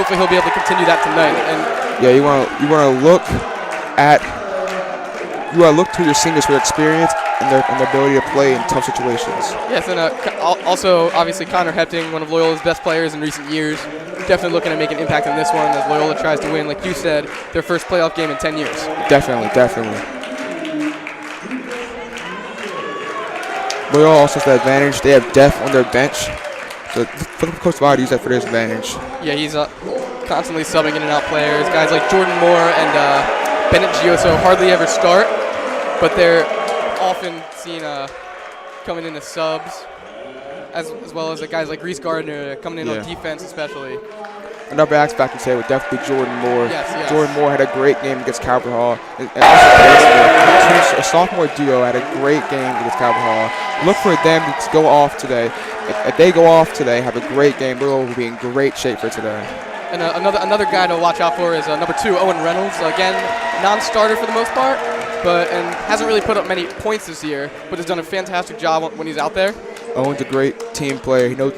hopefully he'll be able to continue that tonight. And yeah, you want to look to your seniors for their experience and their ability to play in tough situations. Yes, and also obviously Connor Hepting, one of Loyola's best players in recent years, definitely looking to make an impact on this one as Loyola tries to win, like you said, their first playoff game in 10 years. Definitely. Loyola also has the advantage. They have depth on their bench. So Coach Varsity use that for their advantage. Yeah, he's constantly subbing in and out players. Guys like Jordan Moore and Bennett Gioso hardly ever start, but they're often seen coming in as subs, as well as the guys like Reese Gardner coming in on defense especially. Another X factor today would definitely be Jordan Moore. Yes. Jordan Moore had a great game against Calvert Hall. And also a sophomore duo had a great game against Calvert Hall. Look for them to go off today. If they go off today, have a great game, Loyola will be in great shape for today. And another guy to watch out for is number 2, Owen Reynolds. Again, non-starter for the most part, and hasn't really put up many points this year, but has done a fantastic job when he's out there. Owen's a great team player. He knows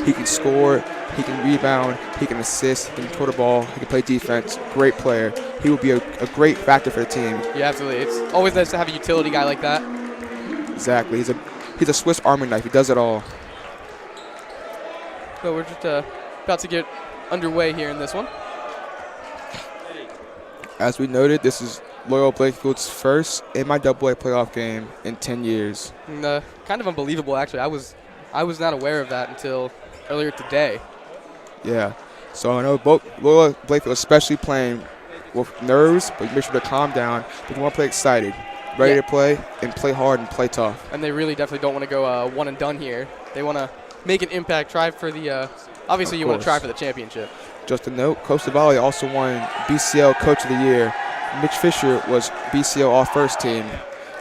he can score, he can rebound, he can assist, he can throw the ball, he can play defense. Great player. He will be a great factor for the team. Yeah, absolutely. It's always nice to have a utility guy like that. Exactly. He's a Swiss Army knife. He does it all. So we're just about to get underway here in this one. As we noted, this is Loyola Blakefield's first MIAA playoff game in 10 years. And, kind of unbelievable, actually. I was not aware of that until earlier today. Yeah. So I know both Loyola Blakefield, especially playing with nerves, but make sure to calm down. But you want to play excited, ready to play, and play hard and play tough. And they really definitely don't want to go one and done here. They want to make an impact, try for the obviously you want to try for the championship. Just a note, Coach Valley also won BCL Coach of the Year. Mitch Fisher was BCL All-First Team.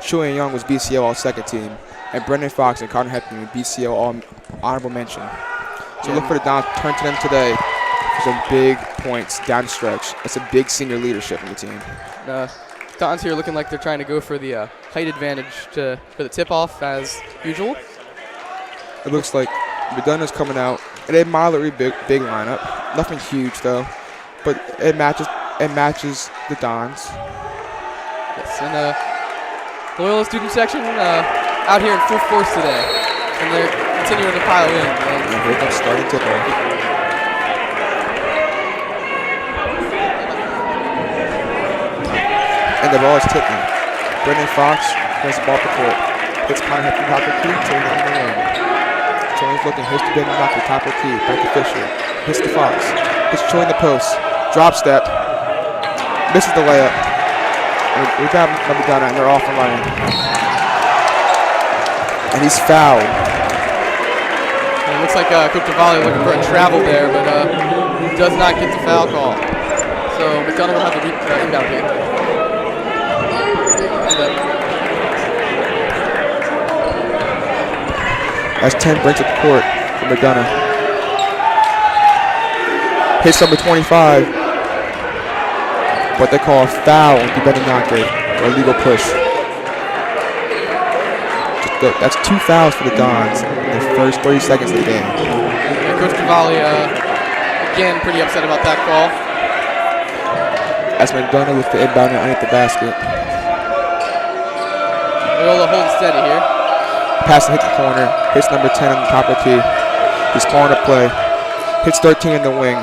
Julian Young was BCL All-Second Team. And Brendan Fox and Connor Hepting BCL All-Honorable Mention. So look for the Dons to turn to them today for some big points down the stretch. It's a big senior leadership in the team. Dons here looking like they're trying to go for the height advantage for the tip-off as usual. It looks like McDonogh's coming out in a moderately big lineup. Nothing huge though, but it matches the Dons. Yes, and Loyola student section out here in full force today, and they're continuing to pile in. And here comes starting tip-off. And the ball is tipping. Brendan Fox has the ball up the court. Hits Connor Hepting top of the key, turning it in the wing. Tony's looking, hits the Brendan Fox, top of the key, back to Fisher. Hits the Fox. Hits Troy in the post. Drop step. Misses the layup. We got McDonogh, and they're off and running. And he's fouled. And it looks like Coach Valley looking for a travel there, but does not get the foul call. So McDonogh will have the inbound game. That's 10 brings up the court for McDonogh. Hits number 25. What they call a foul on McDonogh, or a legal push. That's 2 fouls for the Dons in the first 30 seconds of the game. And Coach Cavalli, again, pretty upset about that call. As McDonogh with the inbound underneath the basket. Loyola holding steady here. Pass to hit the corner. Hits number 10 on the top of the key. He's calling a play. Hits 13 in the wing.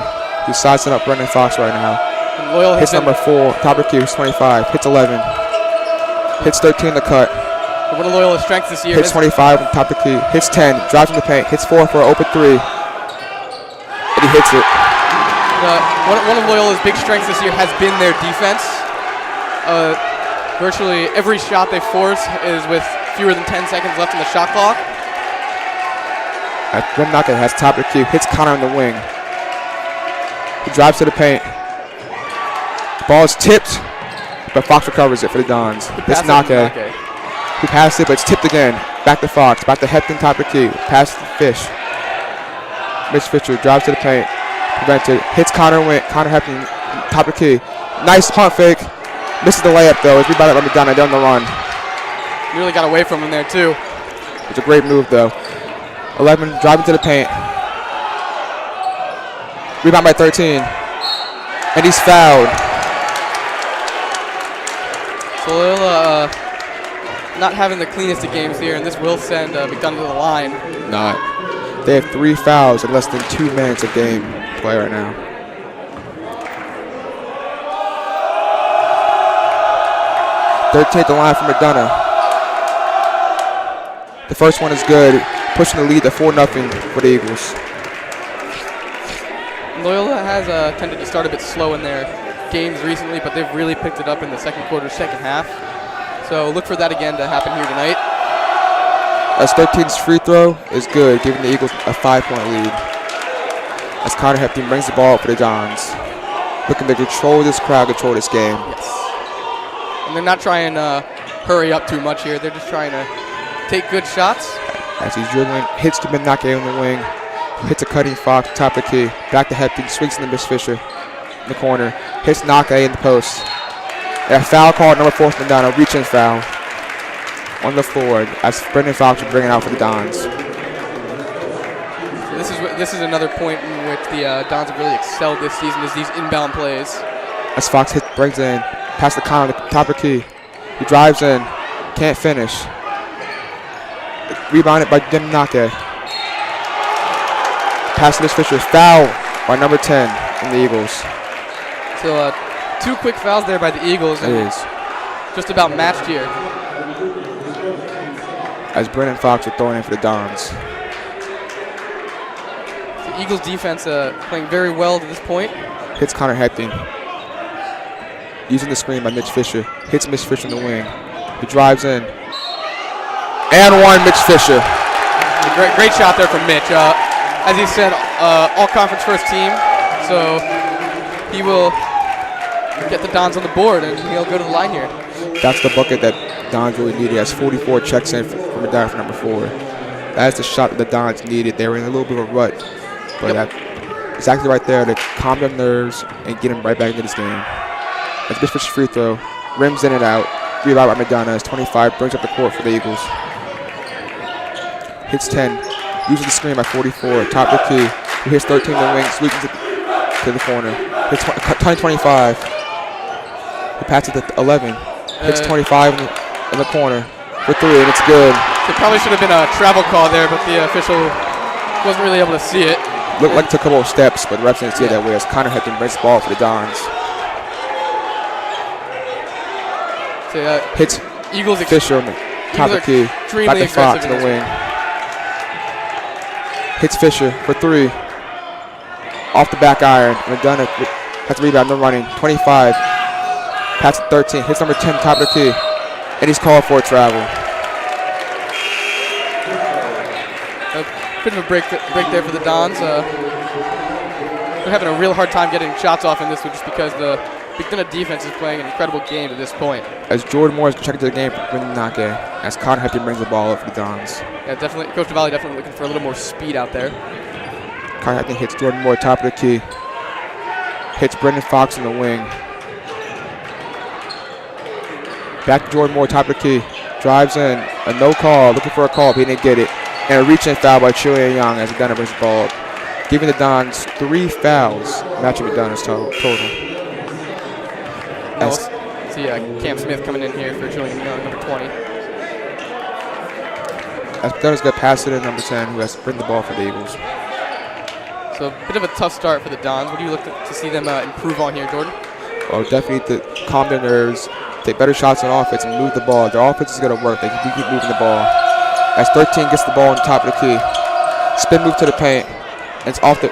He's sizing up Brendan Fox right now. Loyola hits number 4, top of the key, 25. Hits 11. Hits 13 in the cut. One of Loyola's strengths this year. Hits 25 on top of the key. Hits 10. Drives in the paint. Hits 4 for an open 3. And he hits it. One of Loyola's big strengths this year has been their defense. Virtually every shot they force is with fewer than 10 seconds left in the shot clock. McDonogh has top of the key. Hits Connor in the wing. He drives to the paint. The ball is tipped, but Fox recovers it for the Dons. It's Nake. He passed it, but it's tipped again. Back to Fox. Back to Hepting, top of the key. Pass to Fish. Mitch Fisher drives to the paint. Prevented. Hits Connor Hepting, top of the key. Nice pump fake. Misses the layup, though. It's rebounded by McDonogh down the run. Really got away from him there, too. It's a great move, though. 11, driving to the paint. Rebound by 13. And he's fouled. So Loyola not having the cleanest of games here, and this will send McDonogh to the line. Not. They have 3 fouls in less than 2 minutes of game play right now. Third at the line for McDonogh. The first one is good, pushing the lead to 4-0 for the Eagles. Loyola has tended to start a bit slow in their games recently, but they've really picked it up in the second quarter, second half. So look for that again to happen here tonight. As 13's free throw is good, giving the Eagles a 5-point lead. As Connor Hepton brings the ball up for the Dons. Looking to control this crowd, control this game. Yes. And they're not trying to hurry up too much here. They're just trying to take good shots. As he's dribbling, hits to McDonogh on the wing. Hits a cutting Fox, top of the key. Back to Hepton, swings to Miss Fisher in the corner. Hits McDonogh in the post. And a foul called, number 4 for McDonogh, reach-in foul on the floor as Brendan Fox will bring it out for the Dons. So this is another point in which the Dons have really excelled this season, is these inbound plays. As Fox brings it in, past the Connor, the top of the key. He drives in, can't finish. Rebounded by McDonogh. Pass to Miss Fisher, foul by number 10 in the Eagles. So 2 quick fouls there by the Eagles. It is. Just about matched here. As Brendan Fox will throw in for the Dons. The Eagles defense playing very well to this point. Hits Connor Hepton. Using the screen by Mitch Fisher. Hits Mitch Fisher in the wing. He drives in. And one, Mitch Fisher. Great shot there from Mitch. As he said, all-conference first team. So he will get the Dons on the board, and he'll go to the line here. That's the bucket that Dons really needed. As 44 checks in from McDonogh for number 4. That's the shot that the Dons needed. They were in a little bit of a rut. But that's exactly right there to calm their nerves and get them right back into this game. That's Mitch Fisher's free throw. Rims in and out. Rebound by McDonogh. As 25 brings up the court for the Eagles. Hits 10. Uses the screen by 44. Top of the key. He hits 13 in the wing. Sweeps it to the corner. Hits 25. He passes it to 11. Hits 25 in the corner for 3, and it's good. It probably should have been a travel call there, but the official wasn't really able to see it. Looked like it took a couple of steps, but the refs didn't see it that way as Connor Hepton brings the ball for the Dons. So, hits Eagles Fisher on the top of the key. Back to Fox in the wing. Hits Fisher for 3. Off the back iron. McDonogh has to rebound, no running. 25. Pass to 13. Hits number 10, top of the key. And he's called for a travel. A bit of a break there for the Dons. They're having a real hard time getting shots off in this one just because the McDonogh defense is playing an incredible game to this point. As Jordan Moore is checking to the game for McDonogh, as Connor Hepton brings the ball up for the Dons. Yeah, definitely. Coach Valley definitely looking for a little more speed out there. Connor Hepton hits Jordan Moore, top of the key. Hits Brendan Fox in the wing. Back to Jordan Moore, top of the key. Drives in. A no call. Looking for a call, but he didn't get it. And a reach-in foul by Chulian Young as McDonogh brings the ball up. Giving the Dons 3 fouls, matching McDonogh's total. See Cam Smith coming in here for Julian Young, number 20. As McDonough's got passed it to number 10, who has to bring the ball for the Eagles. So a bit of a tough start for the Dons. What do you look to see them improve on here, Jordan? Well, definitely need to calm their nerves, take better shots on offense, and move the ball. Their offense is going to work. They can keep moving the ball. As 13 gets the ball on the top of the key. Spin move to the paint. And it's off the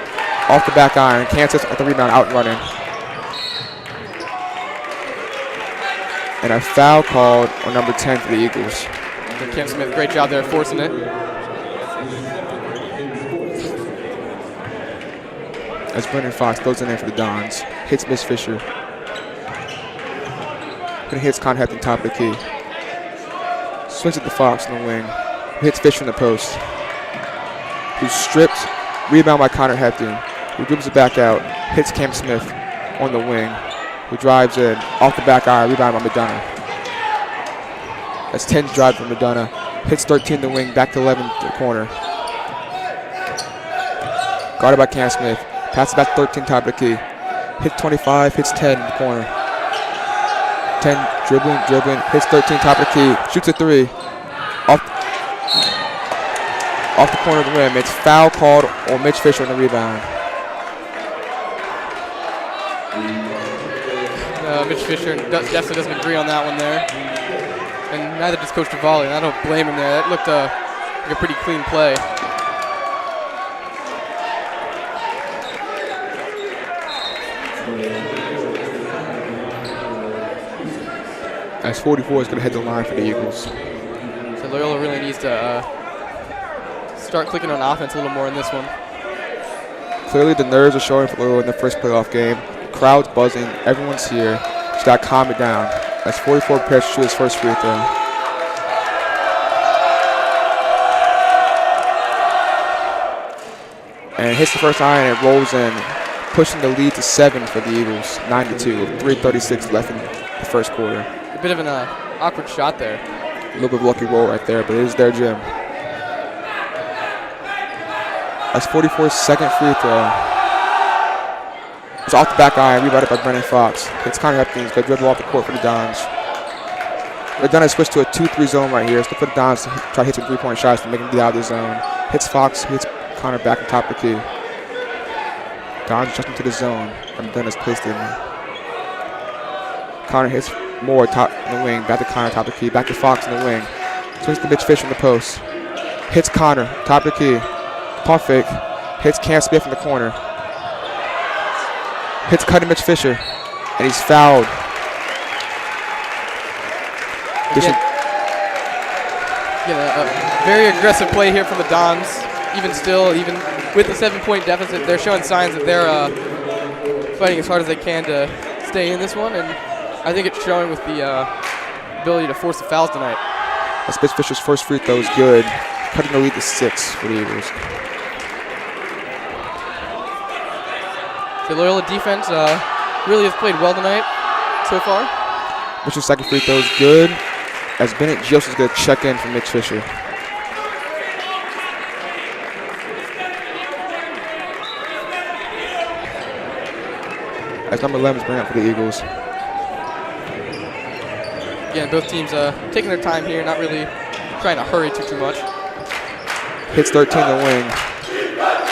back iron. Kansas at the rebound, out and running. And a foul called on number 10 for the Eagles. And Cam Smith, great job there forcing it. As Brendan Fox goes in there for the Dons. Hits Miss Fisher. And hits Connor Hepton top of the key. Swings it to Fox in the wing. Hits Fisher in the post. Who's stripped. Rebound by Connor Hepton. Who dribbles it back out. Hits Cam Smith on the wing. Who drives in. Off the back iron. Rebound by McDonogh. That's 10's drive from McDonogh. Hits 13 in the wing. Back to 11 to the corner. Guarded by Cam Smith. Passes back to 13 top of the key. hits 25, hits 10 in the corner. 10, dribbling, hits 13, top of the key, shoots a 3. Off the corner of the rim. It's foul called on Mitch Fisher on the rebound. Mitch Fisher definitely doesn't agree on that one there. And neither does Coach Duvali, and I don't blame him there. That looked like a pretty clean play. As 44 is going to head the line for the Eagles. So Loyola really needs to start clicking on offense a little more in this one. Clearly the nerves are showing for Loyola in the first playoff game. The crowd's buzzing. Everyone's here. Just got to calm it down. As 44 prepares to shoot his first free throw. And hits the first iron and rolls in, pushing the lead to 7 for the Eagles, 9-2, with 3:36 left in the first quarter. A bit of an awkward shot there. A little bit of lucky roll right there, but it is their gym. That's 44's second free throw. It's off the back iron, rebounded by Brennan Fox. It's Connor Hepkins, got dribble off the court for the Dons. They're going to switch to a 2-3 zone right here. So for the Dons to try to hit some three-point shots to make them get out of the zone. Hits Fox, hits Connor back on top of the key. Dons just into the zone, and then is placed in. Connor hits Moore top in the wing, back to Connor top of the key, back to Fox in the wing. Swings to Mitch Fisher in the post. Hits Connor, top of the key. Pump fake, hits Cam Smith in the corner. Hits cutting Mitch Fisher, and he's fouled. A very aggressive play here from the Dons. Even with the 7-point deficit, they're showing signs that they're fighting as hard as they can to stay in this one, and I think it's showing with the ability to force the fouls tonight. That's Mitch Fisher's first free throw is good, cutting the lead to 6 for the Eagles. The Loyola defense really has played well tonight so far. Mitch's second free throw is good, as Bennett Gios is going to check in for Mitch Fisher. As number 11 is bringing up for the Eagles. Again, both teams taking their time here, not really trying to hurry too much. Hits 13 in the wing.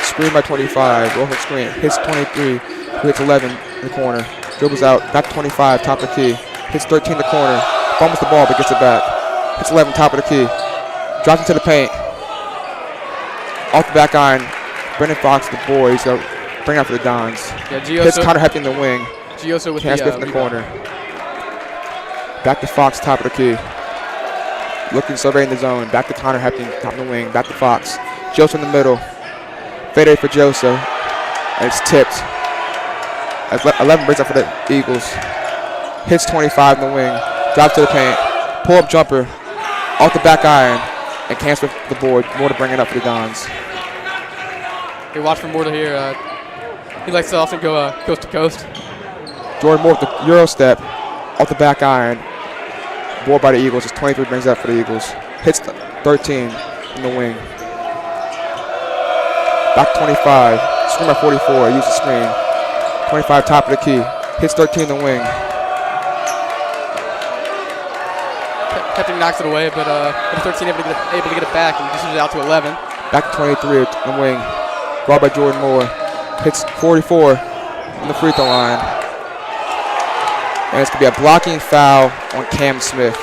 Screen by 25. Roll screen. Hits 23. Hits 11 in the corner. Dribbles out. Back to 25. Top of the key. Hits 13 in the corner. Fumbles the ball but gets it back. Hits 11. Top of the key. Drops into the paint. Off the back iron. Brendan Fox, the boy. He's going to bring out for the Dons. Yeah, Gioso. Hits Connor Hepton in the wing. Gioso with Cam Smith in the corner. Back to Fox. Top of the key. Looking surveying the zone. Back to Connor Hepton. Top of the wing. Back to Fox. Joseph in the middle. Fade away for Joseph. And it's tipped. As 11 brings up for the Eagles. Hits 25 in the wing. Drops to the paint. Pull up jumper. Off the back iron. And Cam Smith the board. More to bring it up for the Dons. Hey, watch for Moore to here. He likes to often go coast to coast. Jordan Moore with the Euro step. Off the back iron. Board by the Eagles. Just 23 brings up for the Eagles. Hits 13 in the wing. Back 25. Screen by 44. Use the screen. 25 top of the key. Hits 13 in the wing. Hepton knocks it away, but 13 able to get it back and dishes it out to 11. Back to 23 in the wing. Ball by Jordan Moore. Hits 44 on the free throw line. And it's going to be a blocking foul on Cam Smith.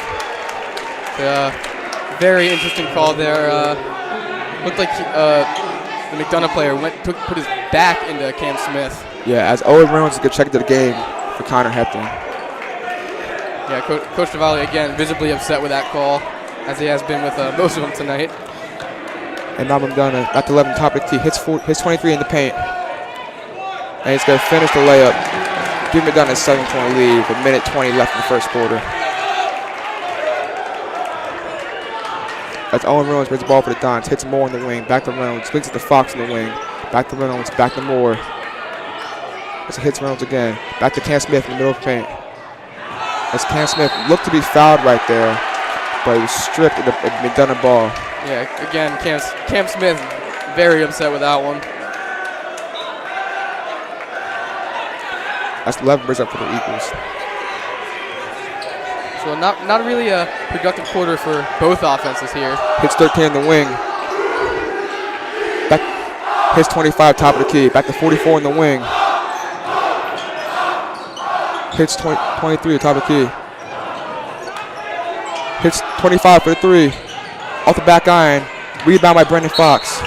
Very interesting call there. Looked like the McDonogh player put his back into Cam Smith. Yeah, as Owen Reynolds is going to check into the game for Connor Hepton. Yeah, Coach Duvali again visibly upset with that call, as he has been with most of them tonight. And now McDonogh back to 11 top of the key. Hits 23 in the paint. And he's going to finish the layup. Give McDonogh a 7-point lead with a minute 20 left in the first quarter. As Owen Reynolds brings the ball for the Dons. Hits Moore in the wing. Back to Reynolds. Swings it to Fox in the wing. Back to Reynolds. Back to Moore. As it hits Reynolds again. Back to Cam Smith in the middle of the paint. As Cam Smith looked to be fouled right there, but he was stripped at the McDonogh ball. Yeah, again, Cam Smith very upset with that one. That's 11 bricks up for the Eagles. So not really a productive quarter for both offenses here. Hits 13 in the wing. Back, hits 25 top of the key. Back to 44 in the wing. Hits 23 top of the key. Hits 25 for the 3. Off the back iron. Rebound by Brendan Fox.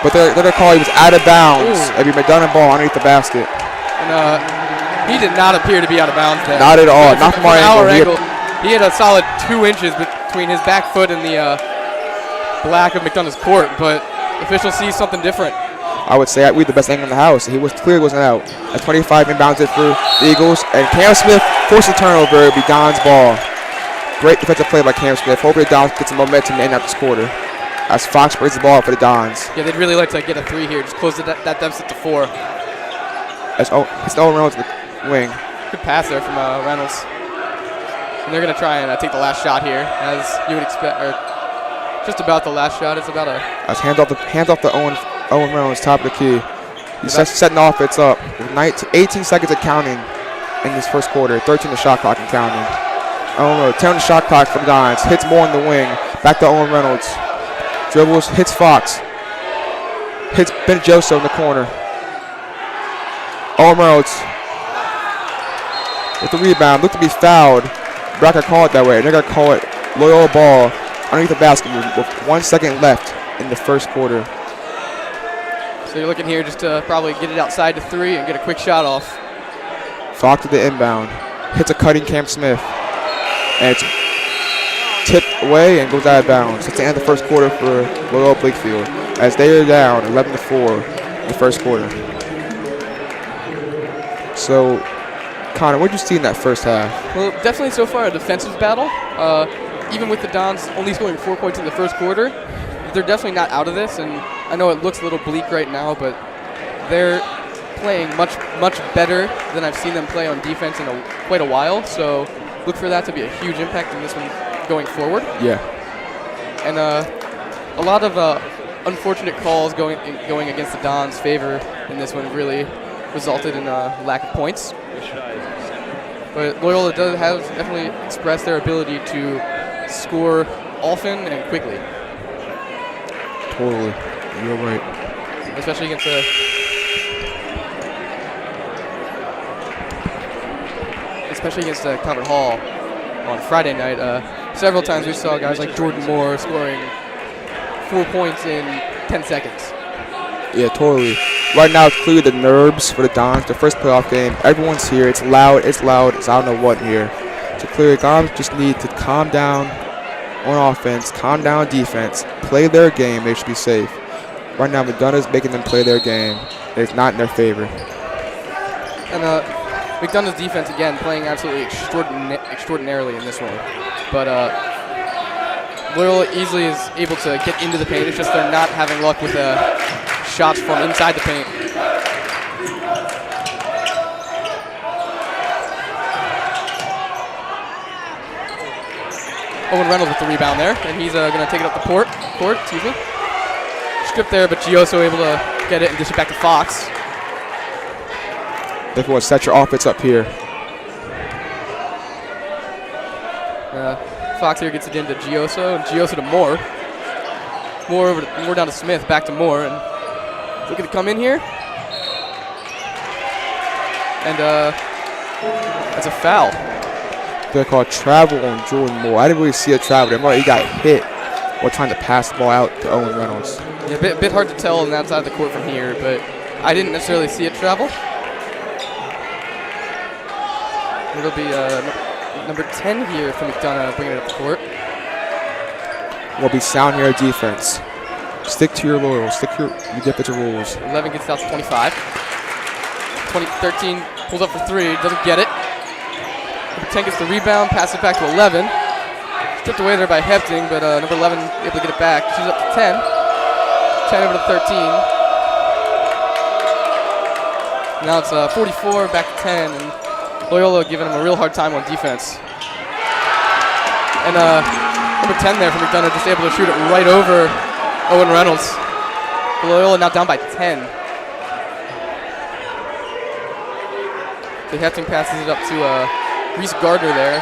But they're going to call he was out of bounds. It'd be McDonogh ball underneath the basket. And he did not appear to be out of bounds there. Not at all. Not from our angle. He had a solid 2 inches between his back foot and the black of McDonogh's court, but officials see something different. I would say we had the best angle in the house. He clearly wasn't out. At 25, inbounds it for the Eagles. And Cam Smith forced a turnover. It'd be Don's ball. Great defensive play by Cam Smith. Hopefully Don gets some momentum to end out this quarter. As Fox brings the ball for the Dons. Yeah, they'd really like to get a 3 here. Just close that deficit to 4. It's Owen Reynolds in the wing. Good pass there from Reynolds. And they're going to try and take the last shot here, as you would expect. Or just about the last shot. It's about a... That's hands off the Owen Reynolds, top of the key. He's setting off. It's up. 18 seconds of counting in this first quarter. 13 the shot clock and counting. Owen Reynolds, 10 the shot clock for the Dons. Hits more in the wing. Back to Owen Reynolds. Dribbles, hits Fox. Hits Ben Joso in the corner. Owen Reynolds with the rebound. Looked to be fouled. But I could call it that way. They're going to call it Loyola ball underneath the basket with 1 second left in the first quarter. So you're looking here just to probably get it outside to 3 and get a quick shot off. Fox to the inbound. Hits a cutting Cam Smith. And it's tipped away and goes out of bounds. That's the end of the first quarter for Loyola Blakefield as they are down 11-4 in the first quarter. So, Connor, what did you see in that first half? Well, definitely so far a defensive battle. Even with the Dons only scoring 4 points in the first quarter, they're definitely not out of this. And I know it looks a little bleak right now, but they're playing much better than I've seen them play on defense in quite a while. So look for that to be a huge impact in this one going forward. Yeah. And a lot of unfortunate calls going against the Dons' favor in this one really resulted in a lack of points. But Loyola has definitely expressed their ability to score often and quickly. Totally. You're right. Especially against Concord Hall on Friday night. Several times we saw guys like Jordan Moore scoring 4 points in 10 seconds. Yeah, totally. Right now, it's clearly the nerves for the Dons. The first playoff game. Everyone's here. It's loud. It's I don't know what here. So clearly, Dons just need to calm down on offense, calm down on defense, play their game. They should be safe. Right now, McDonogh is making them play their game. It's not in their favor. And McDonogh's defense, again, playing absolutely extraordinarily in this one. But Loyola easily is able to get into the paint. It's just they're not having luck with shots from inside the paint. Owen Reynolds with the rebound there, and he's going to take it up the court. Stripped there, but Gioso able to get it and dish it back to Fox. Therefore, set your offense up here. Fox here gets it into Gioso, and Gioso to Moore. Moore down to Smith, back to Moore, and looking to come in here. And that's a foul. They're called travel on Jordan Moore. I didn't really see a travel there. He got hit while trying to pass the ball out to Owen Reynolds. Yeah, a bit hard to tell on that side of the court from here, but I didn't necessarily see it travel. It'll be number 10 here for McDonogh bringing it up the court. Will be sound here defense. Stick to your loyals. Stick to your defensive rules. 11 gets out to 25. 13 pulls up for 3, doesn't get it. Number 10 gets the rebound, passes it back to 11. Stripped away there by Hefting, but number 11 able to get it back. She's up to 10. 10 over to 13. Now it's 44, back to 10, and Loyola giving him a real hard time on defense. And number 10 there for McDonogh just able to shoot it right over Owen Reynolds. Loyola now down by 10. So Hefting passes it up to Reese Gardner there.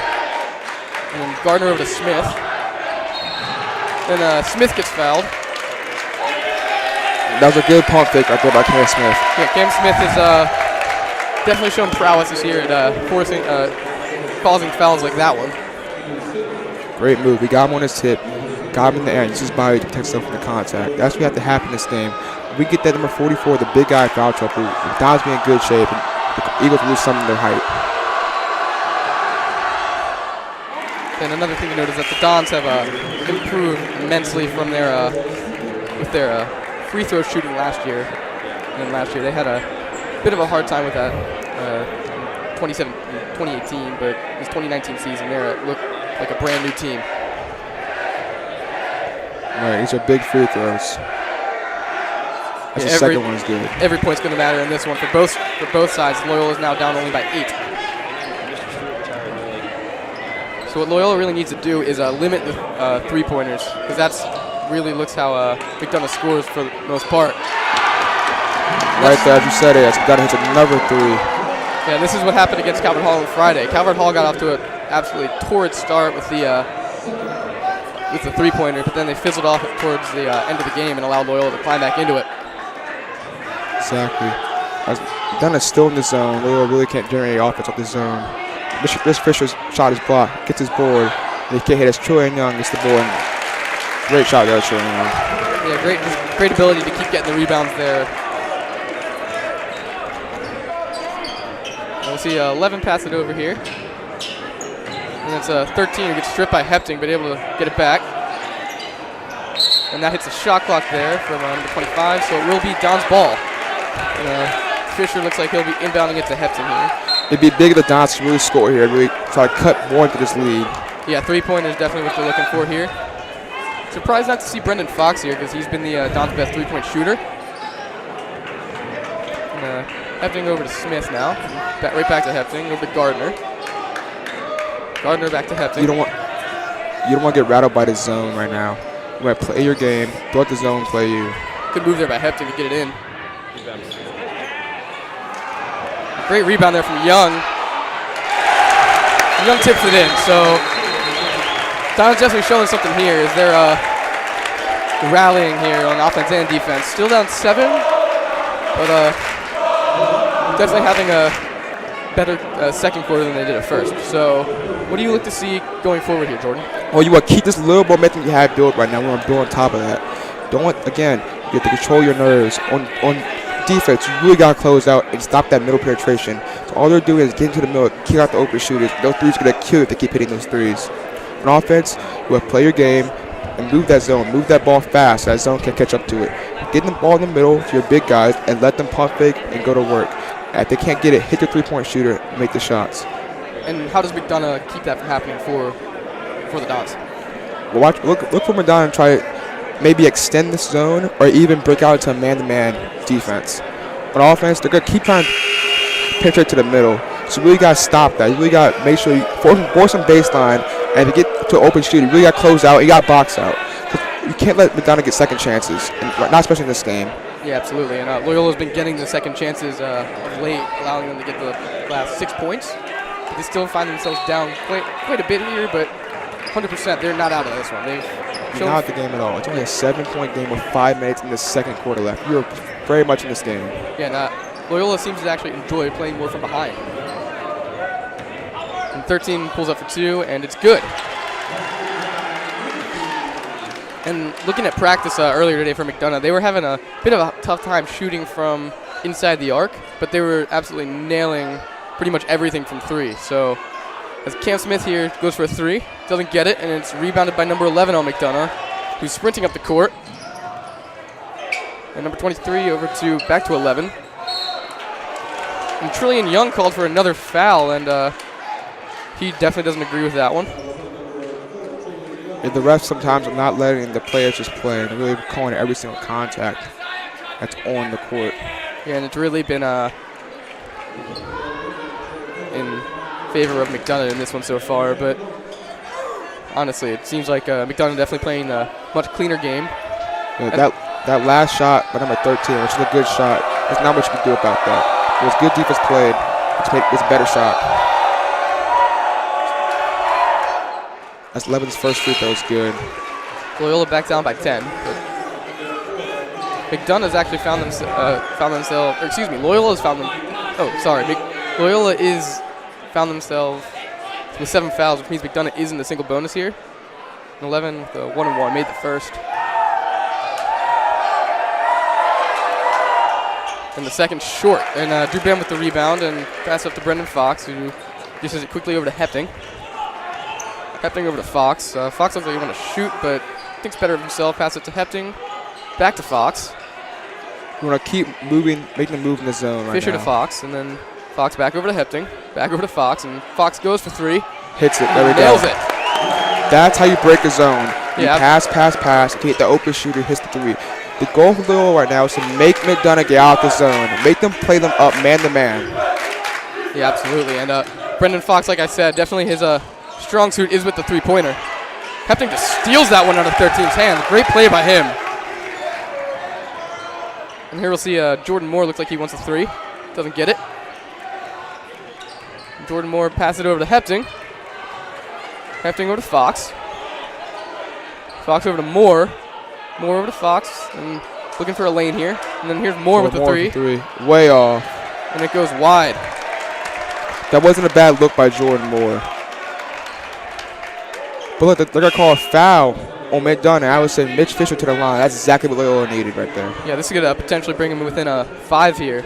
And then Gardner over to Smith. Then Smith gets fouled. That was a good pump fake right there by Cam Smith. Yeah, Cam Smith has definitely shown prowess this year at causing fouls like that one. Great move. We got him on his tip. Got him in the air. Used his body to protect himself from the contact. That's what we have to happen in this game. If we get that number 44, the big guy foul trouble, McDonough's be in good shape, and the Eagles lose some of their height. And another thing to note is that the Dons have improved immensely from their with their free throw shooting last year. And last year they had a bit of a hard time with that 2018, but this 2019 season they look like a brand new team. Right, these are big free throws. That's the second one is good. Every point's going to matter in this one for both sides. Loyola is now down only by 8. So what Loyola really needs to do is limit the three-pointers, because that's really looks how McDonogh scores for the most part. Right there, as you said it, McDonogh hits another 3. Yeah, this is what happened against Calvert Hall on Friday. Calvert Hall got off to an absolutely torrid start with the three-pointer, but then they fizzled off towards the end of the game and allowed Loyola to climb back into it. Exactly. As McDonough's still in the zone, Loyola really can't generate offense off the zone. This Fisher's shot is blocked, gets his board, and he can't hit as Troy Young gets the board. Great shot there, Troy Young. Yeah, great ability to keep getting the rebounds there. And we'll see 11 pass it over here. And it's 13 who gets stripped by Hefting, but able to get it back. And that hits the shot clock there from number 25, so it will be Don's ball. And, Fisher looks like he'll be inbounding it to Hefting here. It'd be big of the Dons to really score here, really try to cut more into this lead. Yeah, three-pointer is definitely what they're looking for here. Surprised not to see Brendan Fox here, because he's been the Don's best three-point shooter. And, Hefting over to Smith now. Right back to Hefting, over to Gardner. Gardner back to Hefting. You don't want to get rattled by the zone right now. You want to play your game, let the zone play you. Good move there by Hefting to get it in. Great rebound there from Young. Young tips it in, so Don's definitely showing something here. Is they're rallying here on offense and defense. Still down 7, but definitely having a better second quarter than they did at first. So what do you look to see going forward here, Jordan? Well, you want to keep this little momentum you have built right now. We want to build on top of that. Again, you have to control your nerves. On defense, you really got to close out and stop that middle penetration. So all they're doing is get into the middle, kick out the open shooters. Those threes are going to kill you if they keep hitting those threes. On offense, you have to play your game and move that zone. Move that ball fast so that zone can catch up to it. Get the ball in the middle to your big guys and let them pump fake and go to work. If they can't get it, hit your three-point shooter and make the shots. And how does McDonogh keep that from happening for the Dons? Well, look for McDonogh and try to maybe extend this zone or even break out into a man-to-man defense. On offense, they're going to keep trying to penetrate to the middle. So you really got to stop that. You really got to make sure you force some baseline, and to get to an open shooter, you really got to close out. You got to box out. You can't let McDonogh get second chances, and not especially in this game. Yeah, absolutely. And Loyola's been getting the second chances of late, allowing them to get the last 6 points. But they still find themselves down quite a bit here, but 100%, they're not out of this one. They've shown not the game at all. It's only a 7-point game with 5 minutes in the second quarter left. You're very much in this game. Yeah, and Loyola seems to actually enjoy playing more from behind. And 13 pulls up for 2, and it's good. And looking at practice earlier today for McDonogh, they were having a bit of a tough time shooting from inside the arc, but they were absolutely nailing pretty much everything from 3. So as Cam Smith here goes for a 3, doesn't get it, and it's rebounded by number 11 on McDonogh, who's sprinting up the court. And number 23 back to 11. And Trillian Young called for another foul, and he definitely doesn't agree with that one. The refs sometimes are not letting the players just play. They're really calling every single contact that's on the court. Yeah, and it's really been in favor of McDonogh in this one so far, but honestly, it seems like McDonogh definitely playing a much cleaner game. Yeah, that last shot by number 13, which is a good shot, there's not much you can do about that. It was good defense played. It's a better shot. That's Levin's first free throw. Is good. Loyola back down by 10. McDonough's actually found themselves. Or excuse me, Loyola's found them. Oh, sorry. Loyola is found themselves with 7 fouls, which means McDonogh is in the single bonus here. 11 with a 1-and-1, made the first. And the second short. And Drew Bam with the rebound and pass up to Brendan Fox, who dishes it quickly over to Hepting. Hepting over to Fox. Fox looks like he wants to shoot, but thinks better of himself. Pass it to Hepting. Back to Fox. We want to keep moving, making them move in the zone right Fisher now. to Fox, and then Fox back over to Hepting. Back over to Fox, and Fox goes for 3. Hits it. There we go. Nails it. That's how you break a zone. You Yeah. pass. You can hit the open shooter, hits the 3. The goal for Loyola right now is to make McDonogh get out of the zone. Make them play them up man to man. Yeah, absolutely. And Brendan Fox, like I said, definitely his strong suit is with the 3-pointer. Hepting just steals that one out of 13's hands. Great play by him. And here we'll see Jordan Moore looks like he wants a 3. Doesn't get it. Jordan Moore passes it over to Hepting. Hepting over to Fox. Fox over to Moore. Moore over to Fox. And looking for a lane here. And then here's Moore with the 3. Way off. And it goes wide. That wasn't a bad look by Jordan Moore. But look, they're going to call a foul on McDonogh. I would say Mitch Fisher to the line. That's exactly what Loyola needed right there. Yeah, this is going to potentially bring him within a 5 here.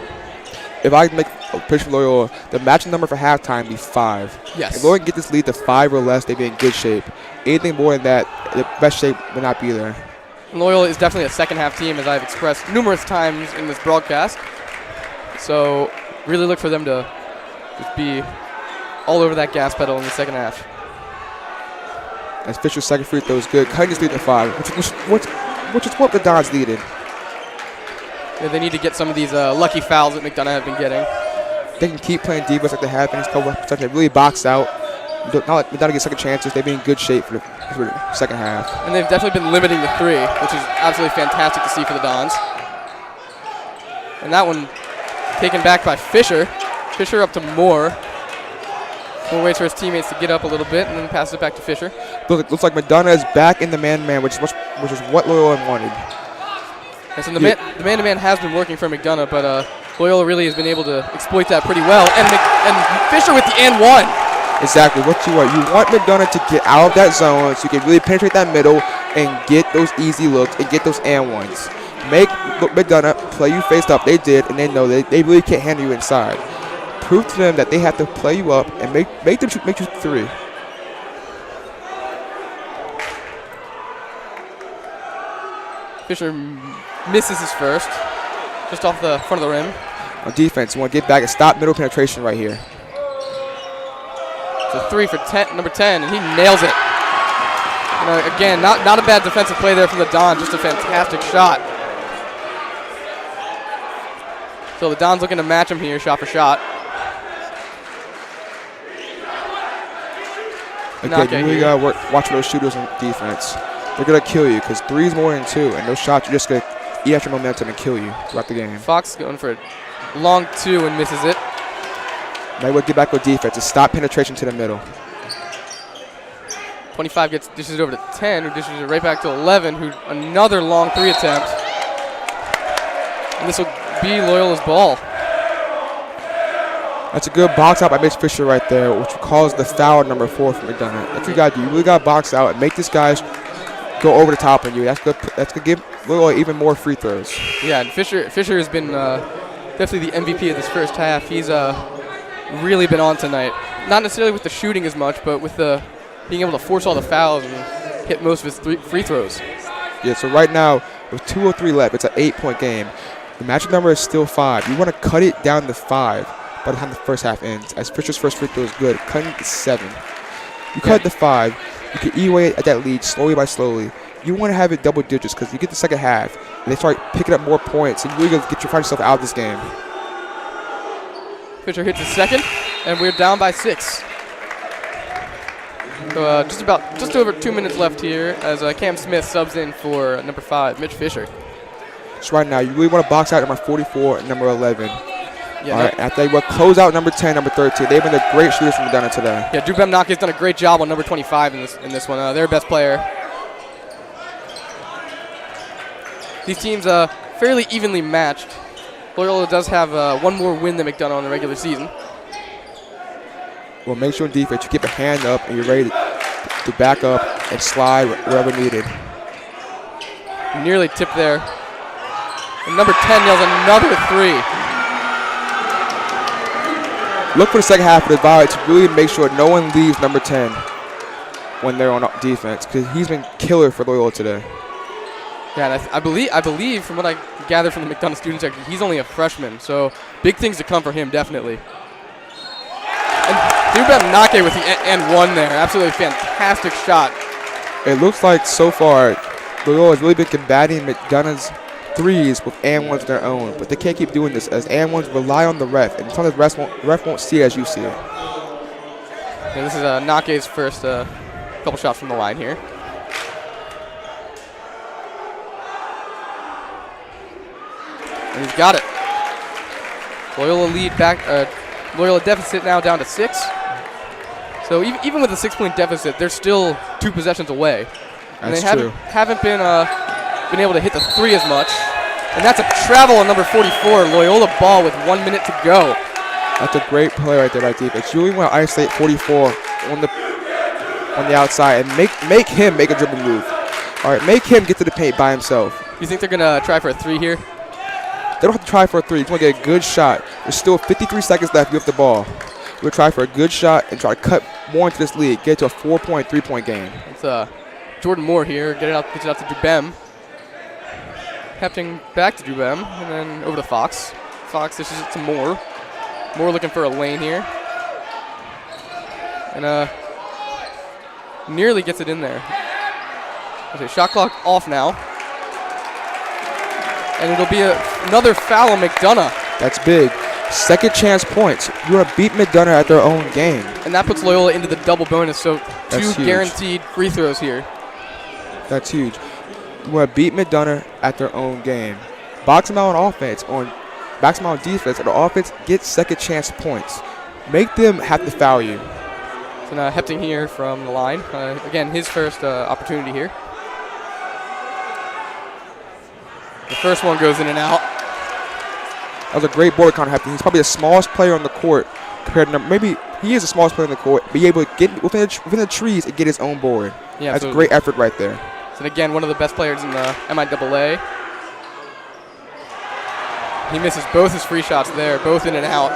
If I make a pitch for Loyola, the matching number for halftime would be 5. Yes. If Loyola can get this lead to 5 or less, they'd be in good shape. Anything more than that, the best shape would not be there. Loyola is definitely a second-half team, as I've expressed numerous times in this broadcast. So really look for them to just be all over that gas pedal in the second half. As Fisher's second free throw is good, cutting his lead to 5, which is what the Dons needed. Yeah, they need to get some of these lucky fouls that McDonogh have been getting. They can keep playing defense like they have in these couple of times. They really box out. Not let McDonogh get second chances. They've been in good shape for the second half. And they've definitely been limiting the 3, which is absolutely fantastic to see for the Dons. And that one taken back by Fisher. Fisher up to Moore. Moore waits for his teammates to get up a little bit and then passes it back to Fisher. Looks like McDonogh is back in the man-to-man, which is what Loyola wanted. And so the man-to-man has been working for McDonogh, but Loyola really has been able to exploit that pretty well. And Fisher with the and 1. Exactly what you want. You want McDonogh to get out of that zone so you can really penetrate that middle and get those easy looks and get those and 1s. Make McDonogh play you face up. They did, and they know they really can't handle you inside. Prove to them that they have to play you up and make you 3. Fisher misses his first, just off the front of the rim. On defense, you want to get back and stop middle penetration right here. It's a 3 for number 10, and he nails it. Again, not a bad defensive play there from the Dons, just a fantastic shot. So the Dons looking to match him here, shot for shot. Okay, you really got to watch for those shooters on defense. They're going to kill you because 3 is more than 2, and those shots are just going to eat at your momentum and kill you throughout the game. Fox going for a long 2 and misses it. Might want to get back on defense and stop penetration to the middle. 25 dishes it over to 10, who dishes it right back to 11, who another long 3 attempt. And this will be Loyola's ball. That's a good box out by Mitch Fisher right there, which calls the foul number 4 for McDonogh. That's what you got to do. You really got to box out and make these guys go over the top on you. That's gonna give Loyola even more free throws. Yeah, and Fisher has been definitely the MVP of this first half. He's really been on tonight. Not necessarily with the shooting as much, but with the being able to force all the fouls and hit most of his free throws. Yeah, so right now, with 2:03 left, it's an 8-point game. The matchup number is still 5. You want to cut it down to 5 by the time the first half ends. As Fisher's first free throw is good, cutting it to 7. You cut it to 5, you can eat away at that lead slowly by slowly. You want to have it double digits because you get the second half and they start picking up more points and you really find yourself out of this game. Fisher hits his second, and we're down by 6. So just over 2 minutes left here as Cam Smith subs in for number 5, Mitch Fisher. So right now, you really want to box out number 44 and number 11. Yeah, all right, after they will close out number 10, number 13. They've been the great shooters from McDonogh today. Yeah, McDonogh has done a great job on number 25 in this one. Their best player. These teams fairly evenly matched. Loyola does have one more win than McDonogh in the regular season. Well, make sure in defense you keep a hand up and you're ready to back up and slide wherever needed. Nearly tipped there. And number 10 nails another three. Look for the second half of the Violet to really make sure no one leaves number 10 when they're on defense, because he's been killer for Loyola today. Yeah, and I believe from what I gathered from the McDonogh student section, he's only a freshman, so big things to come for him, definitely. And McDonogh with the and one there. Absolutely fantastic shot. It looks like so far Loyola has really been combating McDonogh's threes with and ones of their own, but they can't keep doing this as and ones rely on the ref, and sometimes the ref won't see it as you see it. Yeah, this is Nake's first couple shots from the line here. And he's got it. Loyola lead back. Loyola deficit now down to 6. So even with a 6-point deficit, they're still 2 possessions away. And That's they haven't been able to hit the 3 as much. And that's a travel on number 44. Loyola ball with 1 minute to go. That's a great play right there by defense. You really want to isolate 44 on the outside and make him make a dribble move. All right, make him get to the paint by himself. You think they're going to try for a 3 here? They don't have to try for a 3. You want to get a good shot. There's still 53 seconds left. You have the ball. We'll try for a good shot and try to cut more into this lead. Get to a 4-point, 3-point game. It's Jordan Moore here. Gets it out to Dubem. Hefting back to Dubem and then over to Fox. Fox dishes it to Moore. Moore looking for a lane here. And nearly gets it in there. Okay, shot clock off now. And it'll be another foul on McDonogh. That's big. Second chance points. You want to beat McDonogh at their own game. And that puts Loyola into the double bonus, so That's 2 huge. guaranteed free throws here. That's huge. You want to beat McDonogh at their own game. Box them out on offense, box them out on defense, and the offense gets second chance points. Make them have to foul you. So now Hefting here from the line. Again, his first opportunity here. The first one goes in and out. That was a great board count happening. He's probably the smallest player on the court compared to maybe he is the smallest player on the court. Be able to get within the trees and get his own board. Yeah, that's a great effort right there. So again, one of the best players in the MIAA. He misses both his free shots there, both in and out.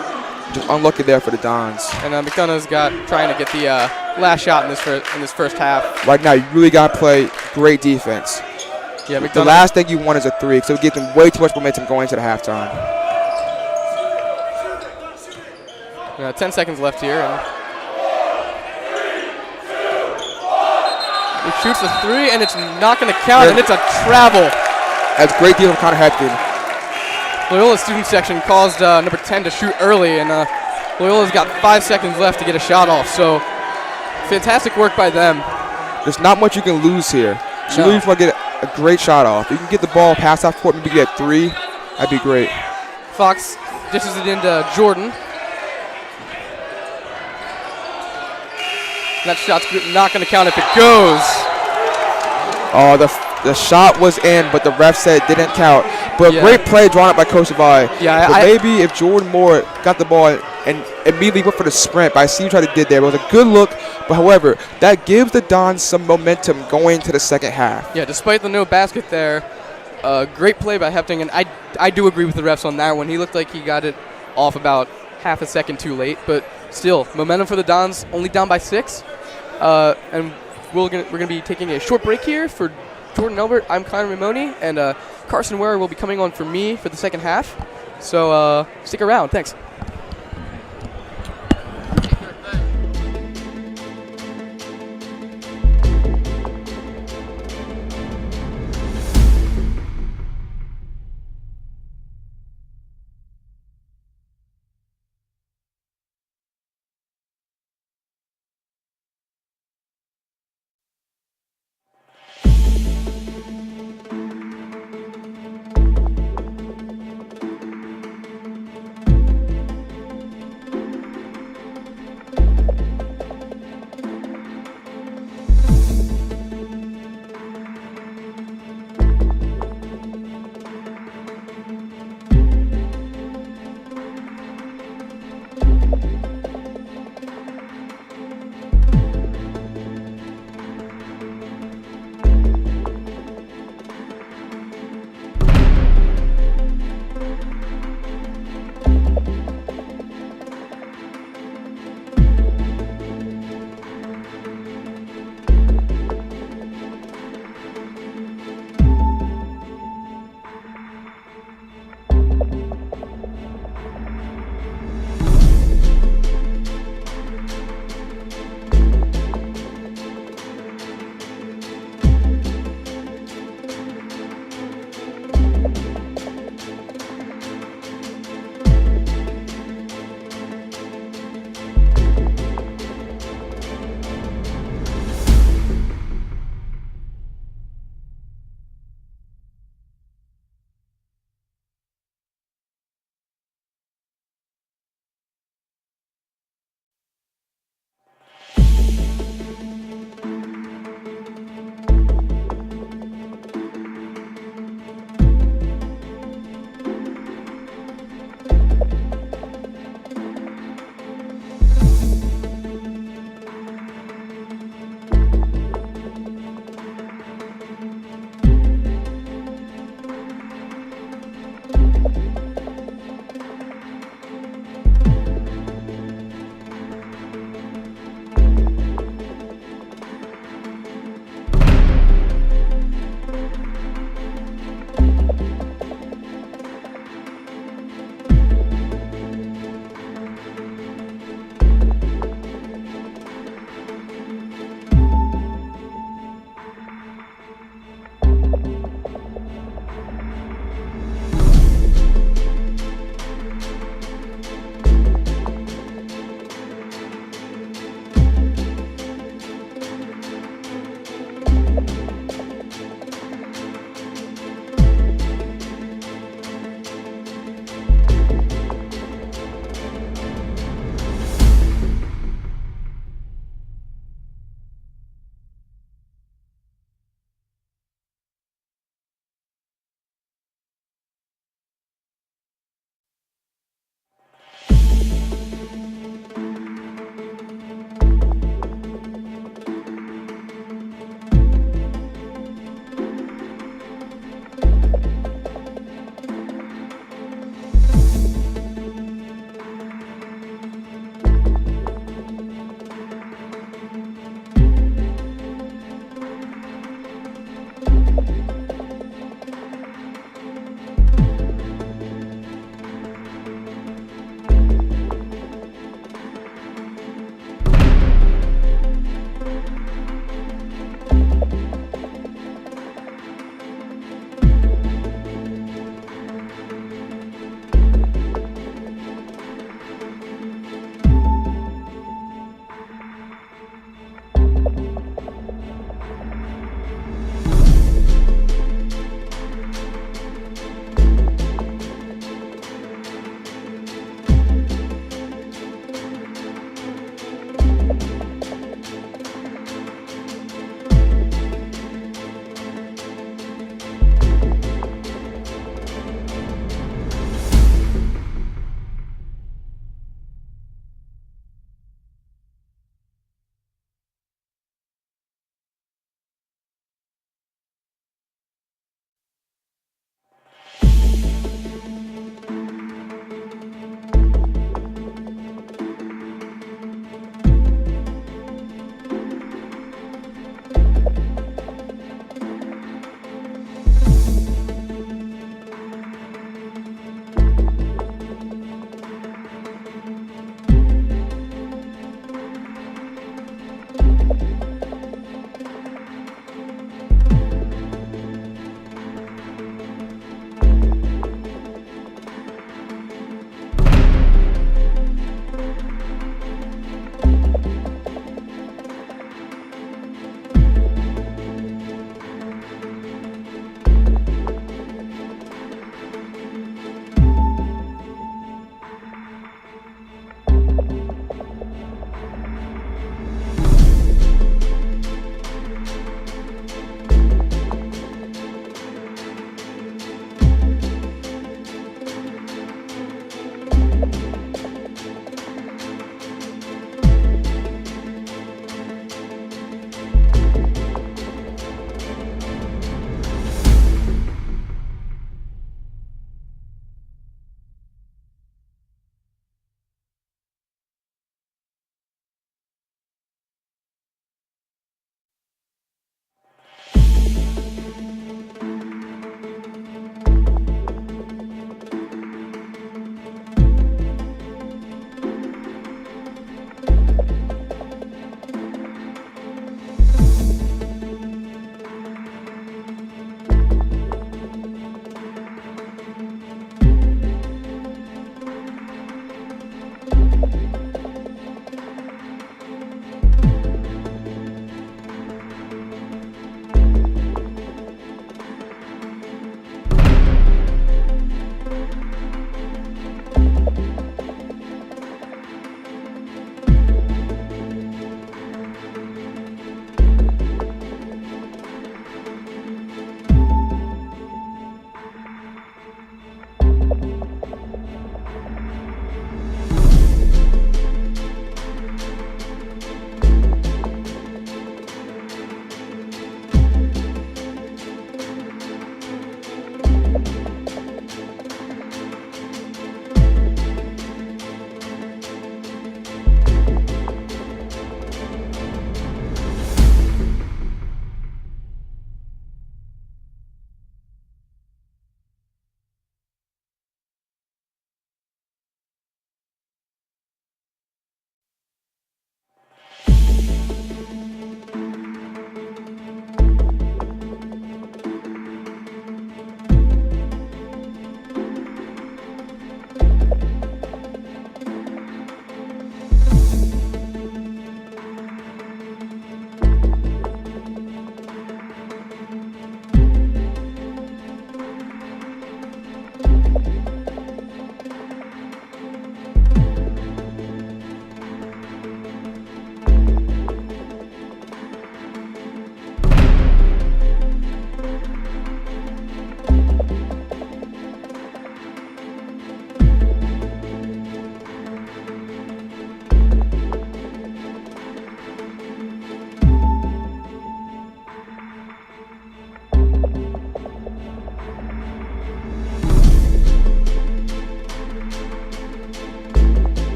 Just unlucky there for the Dons. And McDonogh's trying to get the last shot in this first half. Right now, you really got to play great defense. Yeah, the last thing you want is a 3, so it gives them way too much momentum going into the halftime. 10 seconds left here. And he shoots a 3, and it's not going to count, and it's a travel. That's great deal of Connor Hefton. Loyola student section caused number 10 to shoot early, and Loyola's got 5 seconds left to get a shot off. So fantastic work by them. There's not much you can lose here. So you really want to get a great shot off. If you can get the ball past half court, maybe get 3, that'd be great. Fox dishes it into Jordan. That shot's not going to count if it goes. Oh, the shot was in, but the ref said it didn't count. But great play drawn up by Coach Savai. Yeah, maybe if Jordan Moore got the ball and immediately went for the sprint, but I see what he did there. It was a good look, but however, that gives the Dons some momentum going into the second half. Yeah, despite the no basket there, great play by Hefting, and I do agree with the refs on that one. He looked like he got it off about half a second too late, but still, momentum for the Dons, only down by 6. And we're gonna be taking a short break here for Jordan Elbert. I'm Connor Ramoni, and Carson Ware will be coming on for me for the second half. So stick around. Thanks.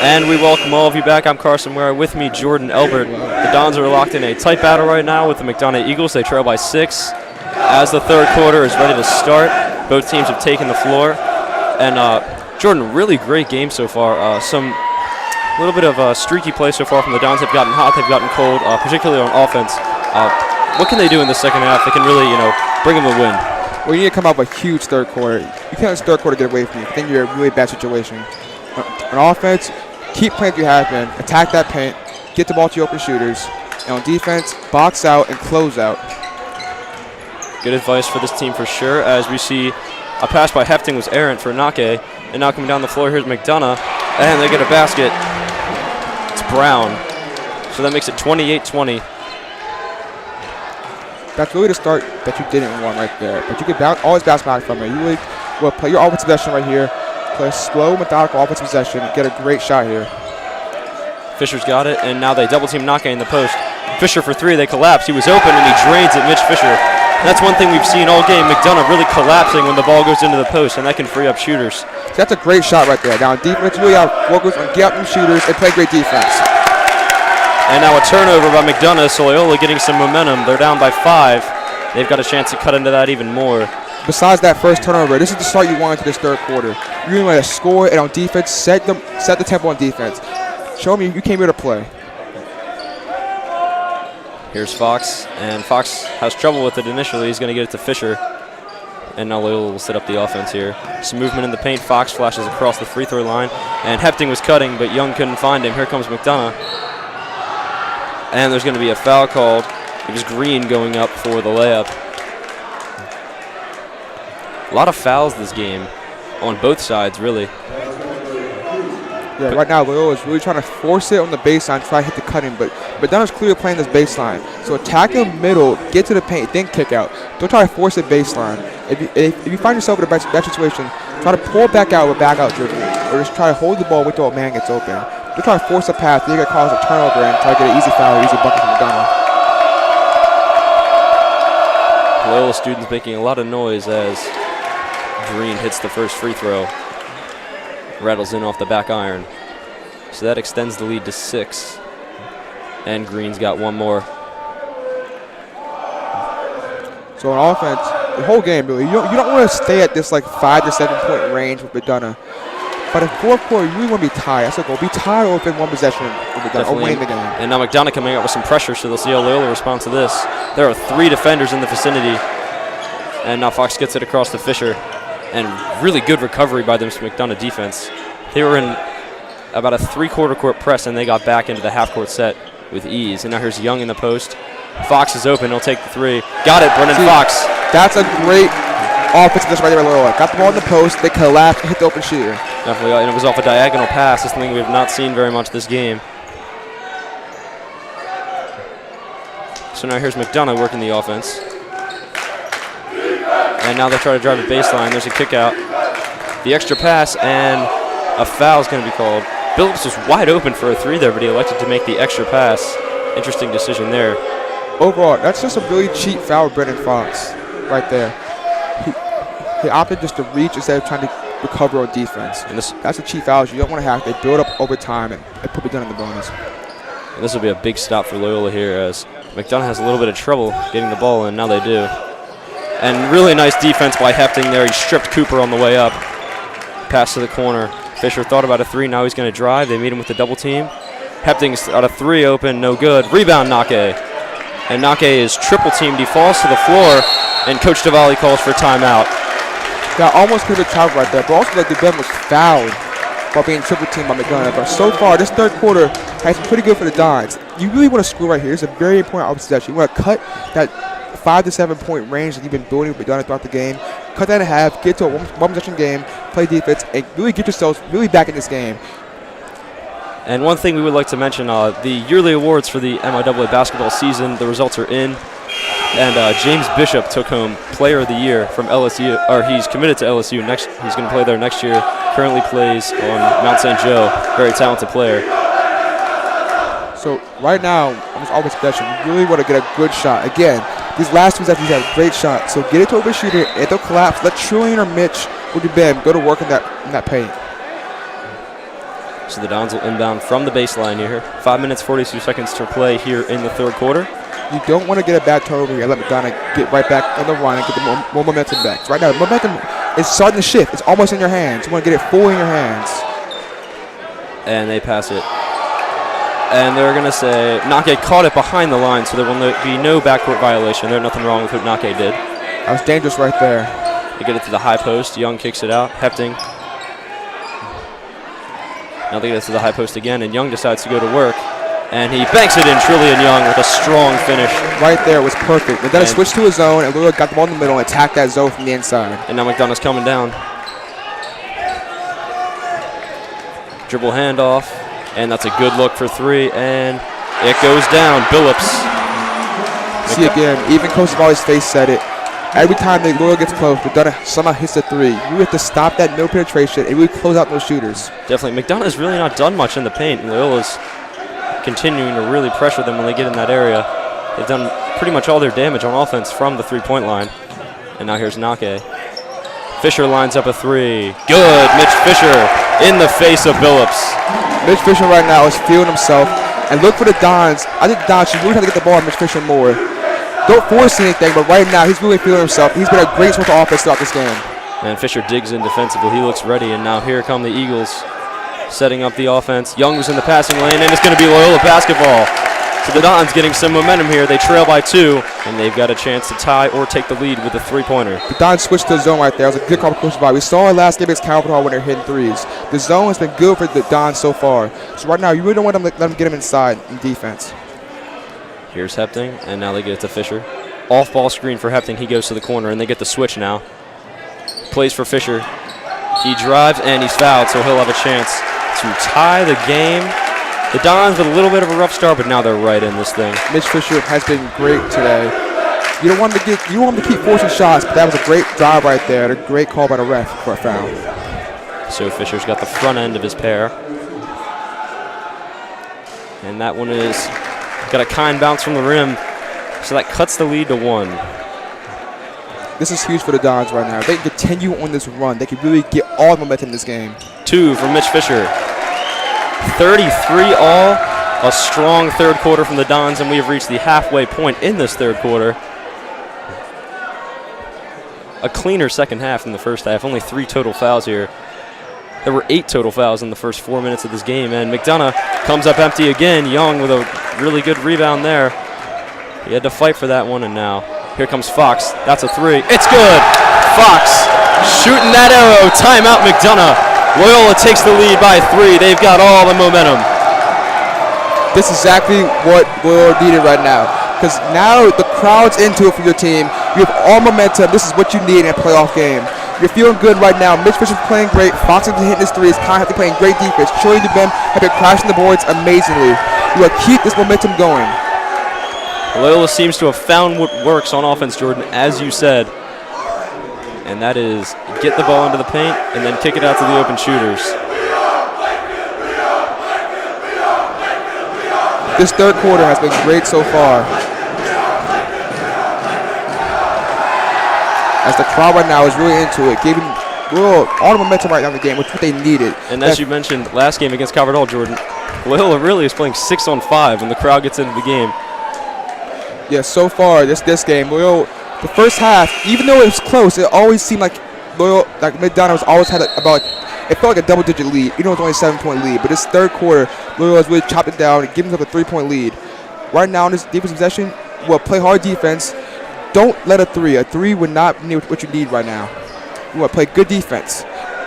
And we welcome all of you back. I'm Carson Ware. With me, Jordan Elbert. The Dons are locked in a tight battle right now with the McDonogh Eagles. They trail by 6. As the third quarter is ready to start, both teams have taken the floor. And Jordan, really great game so far. Some little bit of streaky play so far from the Dons. They've gotten hot, they've gotten cold, particularly on offense. What can they do in the second half that can really, bring them a win? Well, you need to come out with a huge third quarter. You can't let the third quarter get away from you. Then you're in a really bad situation. On offense, keep playing as you have been. Attack that paint. Get the ball to your open shooters. And on defense, box out and close out. Good advice for this team for sure, as we see a pass by Hefting was errant for Nake. And now coming down the floor, here's McDonogh. And they get a basket. It's Brown. So that makes it 28-20. That's really the start that you didn't want right there. But you could always bounce back from it. You really will play your offensive possession right here. Play a slow, methodical offensive possession. Get a great shot here. Fisher's got it, and now they double-team Nake in the post. Fisher for 3, they collapse. He was open, and he drains it, Mitch Fisher. That's one thing we've seen all game. McDonogh really collapsing when the ball goes into the post, and that can free up shooters. That's a great shot right there. Now, defense, you really got to focus on get out them shooters and play great defense. And now a turnover by McDonogh, so Loyola getting some momentum. They're down by 5. They've got a chance to cut into that even more. Besides that first turnover, this is the start you want into this third quarter. You really want to score, and on defense, set the tempo on defense. Show me you came here to play. Here's Fox, and Fox has trouble with it initially. He's going to get it to Fisher. And now Loyola will set up the offense here. Some movement in the paint. Fox flashes across the free throw line. And Hefting was cutting, but Young couldn't find him. Here comes McDonogh. And there's going to be a foul called. It was Green going up for the layup. A lot of fouls this game on both sides, really. Yeah, right now Loyola is really trying to force it on the baseline, try to hit the cutting, but McDonough's clearly playing this baseline. So attack the middle, get to the paint, then kick out. Don't try to force it baseline. If you find yourself in a bad situation, try to pull it back out with back out dribble, or just try to hold the ball until a man gets open. Don't try to force a pass, then you get cause a turnover and try to get an easy foul or easy bucket from McDonogh. Loyola students making a lot of noise as Green hits the first free throw. Rattles in off the back iron. So that extends the lead to 6. And Green's got one more. So on offense, the whole game, really, you don't want to stay at this like 5 to 7 point range with McDonogh. But in fourth quarter, you really want to be tied. That's a goal. Be tied or within one possession with McDonogh, or winning the game. And now McDonogh coming out with some pressure, so they'll see how Loyola responds to this. There are 3 defenders in the vicinity. And now Fox gets it across to Fisher. And really good recovery by them McDonogh defense. They were in about a 3/4 court press, and they got back into the half-court set with ease. And now here's Young in the post. Fox is open. He'll take the 3. Got it, Brennan Fox. That's a great offensive possession right there by Loyola. Got the ball in the post. They collapsed and hit the open shooter. Definitely, and it was off a diagonal pass. That's something we have not seen very much this game. So now here's McDonogh working the offense. And now they try to drive a baseline. There's a kick out. The extra pass, and a foul is going to be called. Billups was wide open for a 3 there, but he elected to make the extra pass. Interesting decision there. Overall, that's just a really cheap foul with Brennan Fox right there. He opted just to reach instead of trying to recover on defense. And that's a cheap foul you don't want to have. They build up over time and put McDonogh in the bonus. And this will be a big stop for Loyola here, as McDonogh has a little bit of trouble getting the ball in. Now they do. And really nice defense by Hefting there. He stripped Cooper on the way up. Pass to the corner. Fisher thought about a 3. Now he's going to drive. They meet him with the double team. Hefting's got a 3 open. No good. Rebound Nake. And Nake is triple teamed. He falls to the floor. And Coach Diwali calls for timeout. That almost could have been travel right there. But also, the Ben was fouled while being triple teamed by McDonogh. But so far, this third quarter has been pretty good for the Dons. You really want to score right here. It's a very important offensive possession. You want to cut that 5 to 7 point range that you've been building with McDonogh throughout the game. Cut that in half, get to a one possession game, play defense, and really get yourselves really back in this game. And one thing we would like to mention, the yearly awards for the MIAA basketball season, the results are in. And James Bishop took home Player of the Year from LSU, or he's committed to LSU. He's going to play there next year. Currently plays on Mount St. Joe. Very talented player. So right now, on this offensive possession, you really want to get a good shot. Again, these last 2 possessions, you have great shots. So get it to open shooter, and they'll collapse. Let Trillian or Mitch or Ben go to work in that paint. So the Dons will inbound from the baseline here. 5 minutes, 42 seconds to play here in the third quarter. You don't want to get a bad turnover here. Let McDonogh get right back on the run and get the more momentum back. So right now, momentum is starting to shift. It's almost in your hands. You want to get it fully in your hands. And they pass it. And they're going to say Nake caught it behind the line, so there will be no backcourt violation. There's nothing wrong with what Nake did. That was dangerous right there. They get it to the high post. Young kicks it out. Hepting. Now they get it to the high post again, and Young decides to go to work. And he banks it in, Trillian Young, with a strong finish. Right there, it was perfect. But then it switched to a zone, and Loyola got the ball in the middle and attacked that zone from the inside. And now McDonogh's coming down. Dribble handoff, and that's a good look for three, and it goes down. Billups. See again, even Coach Valle's face said it. Every time the Loyola gets close, McDonogh somehow hits a three. You have to stop that no penetration and really close out those shooters. Definitely. McDonough's really not done much in the paint, and Loyola's continuing to really pressure them when they get in that area. They've done pretty much all their damage on offense from the three-point line. And now here's Nake. Fisher lines up a three. Good. Mitch Fisher in the face of Billups. Mitch Fisher right now is feeling himself. And look for the Dons. I think the Dons should really have to get the ball on Mitch Fisher more. Don't force anything, but right now he's really feeling himself. He's been a great source of offense throughout this game. And Fisher digs in defensively. He looks ready, and now here come the Eagles setting up the offense. Young was in the passing lane, and it's going to be Loyola basketball. So the Dons getting some momentum here. They trail by 2, and they've got a chance to tie or take the lead with a three-pointer. The Dons switched to the zone right there. It was a good call by Coach Valle. We saw it last game against Quarterfinal when they're hitting threes. The zone has been good for the Dons so far. So right now, you really don't want to let them get him inside in defense. Here's Hepting, and now they get it to Fisher. Off-ball screen for Hepting. He goes to the corner, and they get the switch now. Plays for Fisher. He drives, and he's fouled, so he'll have a chance to tie the game. The Dons with a little bit of a rough start, but now they're right in this thing. Mitch Fisher has been great today. You don't want him to keep forcing shots, but that was a great drive right there. A great call by the ref for a foul. So Fisher's got the front end of his pair. And that one is got a kind bounce from the rim. So that cuts the lead to 1. This is huge for the Dons right now. If they can continue on this run, they can really get all the momentum in this game. 2 from Mitch Fisher. 33 all. A strong third quarter from the Dons, and we have reached the halfway point in this third quarter. A cleaner second half than the first half. Only 3 total fouls here. There were 8 total fouls in the first 4 minutes of this game, and McDonogh comes up empty again. Young with a really good rebound there. He had to fight for that one, and now here comes Fox. That's a 3. It's good. Fox shooting that arrow. Timeout, McDonogh. Loyola takes the lead by 3. They've got all the momentum. This is exactly what Loyola needed right now. Because now the crowd's into it for your team. You have all momentum. This is what you need in a playoff game. You're feeling good right now. Mitch Fisher's playing great. Fox has been hitting his threes. Kyle has been playing great defense. Troy DeBem have been crashing the boards amazingly. You will keep this momentum going. Loyola seems to have found what works on offense, Jordan, as you said. And that is get the ball into the paint and then kick it out to the open shooters. This third quarter has been great so far. As the crowd right now is really into it, giving all the momentum right now in the game, which is what they needed. And as you mentioned, last game against Calvert-Hall, Jordan, Loyola really is playing 6-on-5 when the crowd gets into the game. Yeah, so far this game, Loyola, the first half, even though it was close, it always seemed like McDonogh was always had it felt like a double-digit lead, even though it was only a 7-point lead. But this third quarter, Loyola has really chopped it down and given them a 3-point lead. Right now in this defensive possession, play hard defense. Don't let a 3. A 3 would not be what you need right now. You want to play good defense.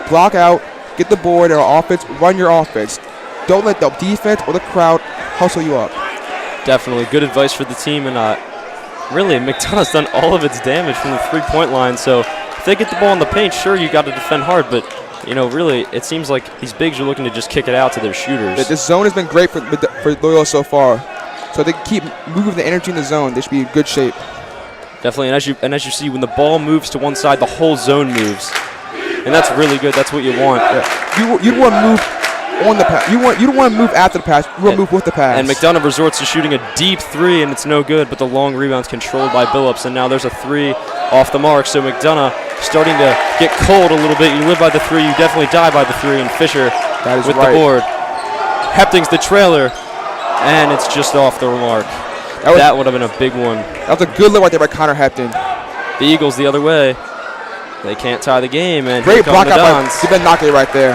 Block out, get the board, and offense, run your offense. Don't let the defense or the crowd hustle you up. Definitely good advice for the team, and really McDonough's done all of its damage from the three-point line, so if they get the ball in the paint, sure, you got to defend hard, but really it seems like these bigs are looking to just kick it out to their shooters. This zone has been great for Loyola so far, so if they can keep moving the energy in the zone, they should be in good shape. Definitely, and as you see, when the ball moves to one side, the whole zone moves, and that's really good. That's what you want. Yeah. You want to move on the pass. You don't want to move after the pass. You want to move with the pass. And McDonogh resorts to shooting a deep 3, and it's no good. But the long rebound's controlled by Billups, and now there's a 3 off the mark. So McDonogh starting to get cold a little bit. You live by the 3, you definitely die by the 3. And Fisher with the board. Hepting's the trailer, and it's just off the mark. That would have been a big one. That was a good look right there by Connor Hepting. The Eagles the other way. They can't tie the game, and great block out by McDonogh. right there.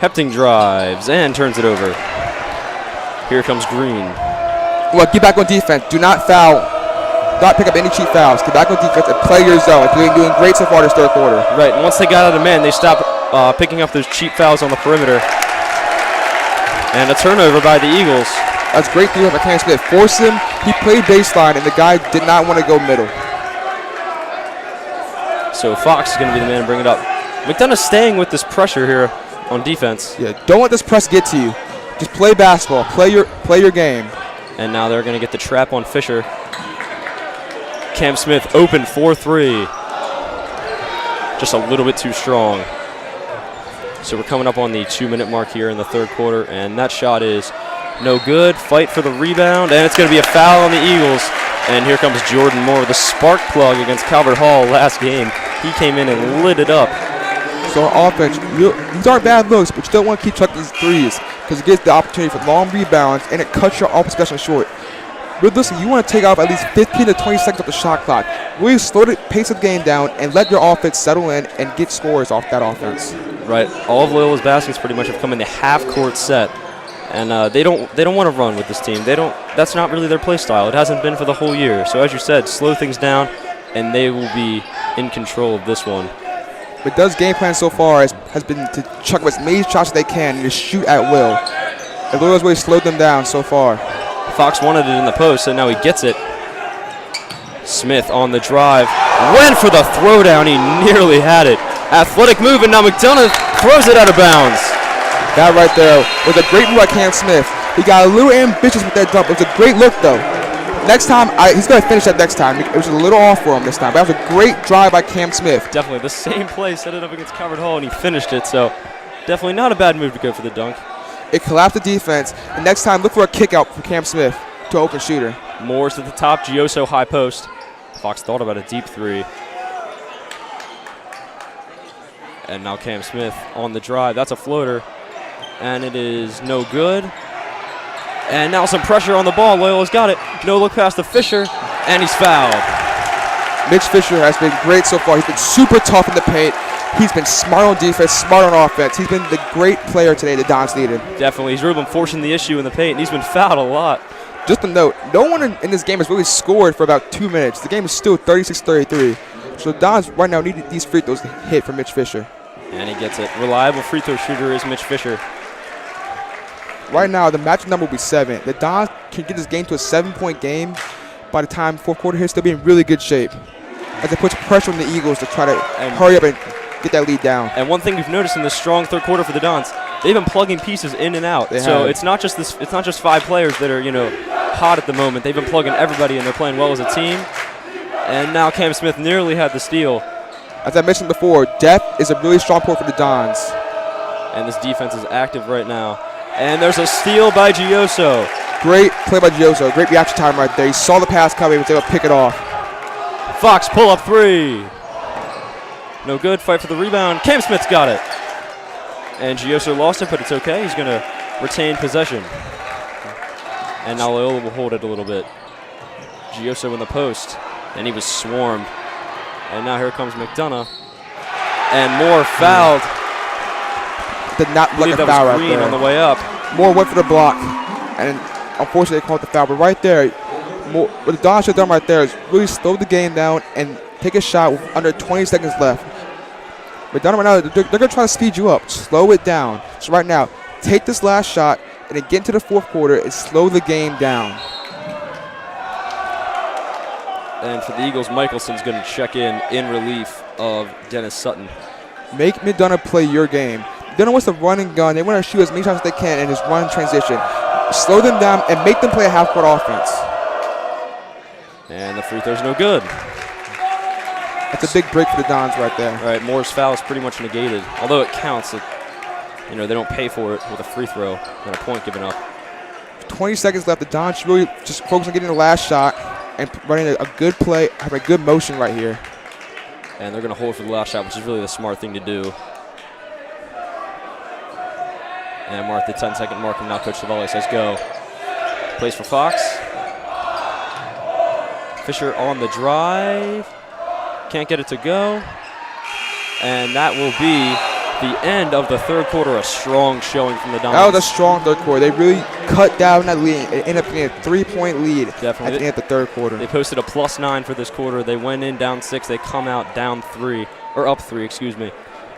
Hepting drives and turns it over. Here comes Green. Well, get back on defense. Do not foul. Do not pick up any cheap fouls. Get back on defense and play your zone. You're doing great so far this third quarter. Right, and once they got out of man, they stopped picking up those cheap fouls on the perimeter. And a turnover by the Eagles. That's great defense by Cam Smith. Forced him. He played baseline, and the guy did not want to go middle. So Fox is going to be the man to bring it up. McDonough's staying with this pressure here on defense. Yeah, don't let this press get to you. Just play basketball. Play your game. And now they're going to get the trap on Fisher. Cam Smith open for 3. Just a little bit too strong. So we're coming up on the 2-minute mark here in the third quarter, and that shot is no good. Fight for the rebound, and it's going to be a foul on the Eagles. And here comes Jordan Moore, the spark plug against Calvert Hall last game. He came in and lit it up. So our offense, these aren't bad looks, but you don't want to keep chucking these threes because it gives the opportunity for long rebounds, and it cuts your offense possession short. But listen, you want to take off at least 15 to 20 seconds off the shot clock. Really slow the pace of the game down and let your offense settle in and get scores off that offense. Right. All of Loyola's baskets pretty much have come in the half-court set. And they don't want to run with this team. That's not really their play style. It hasn't been for the whole year. So as you said, slow things down, and they will be in control of this one. But Doug's game plan so far has been to chuck up as many shots as they can and just shoot at will. And Loyola's really slowed them down so far. Fox wanted it in the post, and now he gets it. Smith on the drive. Went for the throwdown. He nearly had it. Athletic move, and now McDonogh throws it out of bounds. That right there was a great move by Cam Smith. He got a little ambitious with that dump. It was a great look, though. Next time, he's going to finish that next time. It was a little off for him this time. But that was a great drive by Cam Smith. Definitely. The same play set it up against Calvert Hall, and he finished it. So definitely not a bad move to go for the dunk. It collapsed the defense. And next time, look for a kick out for Cam Smith to open shooter. Moore's at the top. Gioso high post. Fox thought about a deep 3. And now Cam Smith on the drive. That's a floater. And it is no good. And now some pressure on the ball. Loyola's got it. No look past to Fisher, and he's fouled. Mitch Fisher has been great so far. He's been super tough in the paint. He's been smart on defense, smart on offense. He's been the great player today that Don's needed. Definitely. He's really been forcing the issue in the paint, and he's been fouled a lot. Just a note, no one in this game has really scored for about 2 minutes. The game is still 36-33. So Don's right now needed these free throws to hit for Mitch Fisher. And he gets it. Reliable free throw shooter is Mitch Fisher. Right now, the match number will be 7. The Dons can get this game to a 7-point game. By the time fourth quarter hits, they'll be in really good shape. As it puts pressure on the Eagles to try to hurry up and get that lead down. And one thing we've noticed in this strong third quarter for the Dons, they've been plugging pieces in and out. So it's not just 5 players that are hot at the moment. They've been plugging everybody, and they're playing well as a team. And now Cam Smith nearly had the steal. As I mentioned before, depth is a really strong point for the Dons. And this defense is active right now. And there's a steal by Gioso. Great play by Gioso. Great reaction time right there. He saw the pass coming. He was able to pick it off. Fox pull up 3. No good. Fight for the rebound. Cam Smith's got it. And Gioso lost it, but it's okay. He's going to retain possession. And now Loyola will hold it a little bit. Gioso in the post. And he was swarmed. And now here comes McDonogh. And Moore fouled. Did not look at the foul right there. On the way up. Moore went for the block, and unfortunately they called the foul. But right there, what the Dons should have done right there is really slow the game down and take a shot with under 20 seconds left. McDonogh right now, they're going to try to speed you up. Slow it down. So right now, take this last shot and then get into the fourth quarter and slow the game down. And for the Eagles, Michelson's going to check in relief of Dennis Sutton. Make McDonogh play your game. McDonogh wants to run and gun. They want to shoot as many shots as they can and just run transition. Slow them down and make them play a half-court offense. And the free throw's no good. That's a big break for the Dons right there. All right, Moore's foul is pretty much negated. Although it counts, they don't pay for it with a free throw and a point given up. 20 seconds left. The Dons should really just focus on getting the last shot and running a good play, having a good motion right here. And they're going to hold for the last shot, which is really the smart thing to do. And we're at the 10-second mark, and now Coach Savali says go. Plays for Fox. Fisher on the drive. Can't get it to go. And that will be the end of the third quarter. A strong showing from the Dons. That was a strong third quarter. They really cut down that lead. It ended up being a 3-point lead Definitely. at the end of the third quarter. They posted a +9 for this quarter. They went in down 6. They come out down 3, or up 3, excuse me.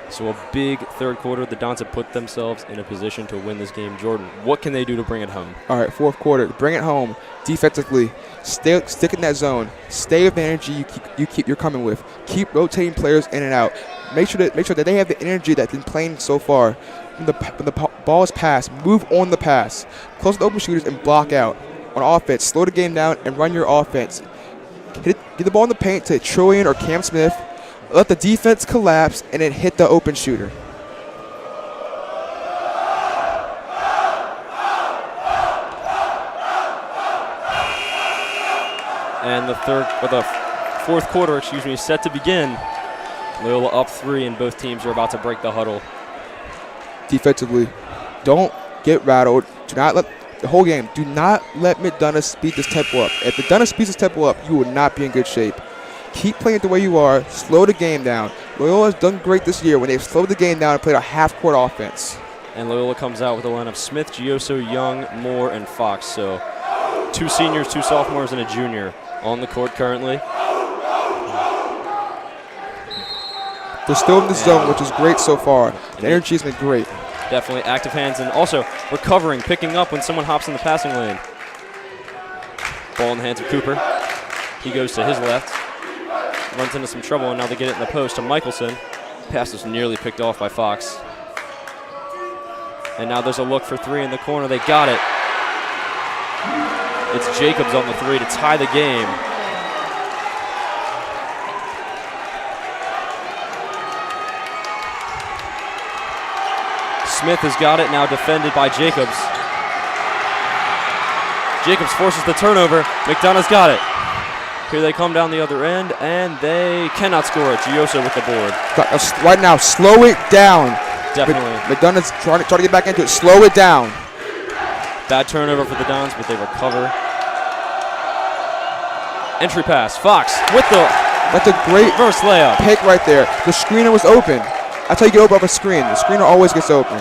So a big third quarter. The Dons have put themselves in a position to win this game. Jordan, what can they do to bring it home? All right, fourth quarter. Bring it home defensively. Stick in that zone. Stay with the energy you're coming with. Keep rotating players in and out. Make sure that they have the energy that's been playing so far. When the ball is passed, move on the pass. Close the open shooters and block out. On offense, slow the game down and run your offense. Get the ball in the paint to Trillian or Cam Smith. Let the defense collapse and then hit the open shooter. And the fourth quarter, is set to begin. Loyola up 3, and both teams are about to break the huddle. Defensively, don't get rattled. Do not let the whole game. Do not let McDonogh speed this tempo up. If McDonogh speeds this tempo up, you will not be in good shape. Keep playing it the way you are. Slow the game down. Loyola has done great this year when they've slowed the game down and played a half-court offense. And Loyola comes out with a line of Smith, Gioso, Young, Moore, and Fox. So 2 seniors, 2 sophomores, and a junior on the court currently. They're still in the zone, which is great so far. The energy has been great. Definitely active hands and also recovering, picking up when someone hops in the passing lane. Ball in the hands of Cooper. He goes to his left. Runs into some trouble, and now they get it in the post to Michelson. Pass was nearly picked off by Fox. And now there's a look for 3 in the corner. They got it. It's Jacobs on the 3 to tie the game. Smith has got it, now defended by Jacobs. Jacobs forces the turnover. McDonogh's got it. Here they come down the other end, and they cannot score it. Gioso with the board. Right now, slow it down. Definitely. McDonough's trying to get back into it. Slow it down. Bad turnover for the Dons, but they recover. Entry pass. Fox with the That's a great reverse layup. pick right there. The screener was open. That's how you get open off a screen. The screener always gets open.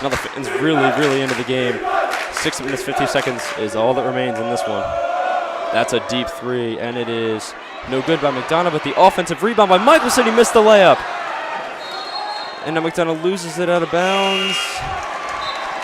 Now the fans really into the game. 6 minutes, 50 seconds is all that remains in this one. That's a deep 3, and it is no good by McDonogh, but the offensive rebound by Michelson. He missed the layup. And now McDonogh loses it out of bounds.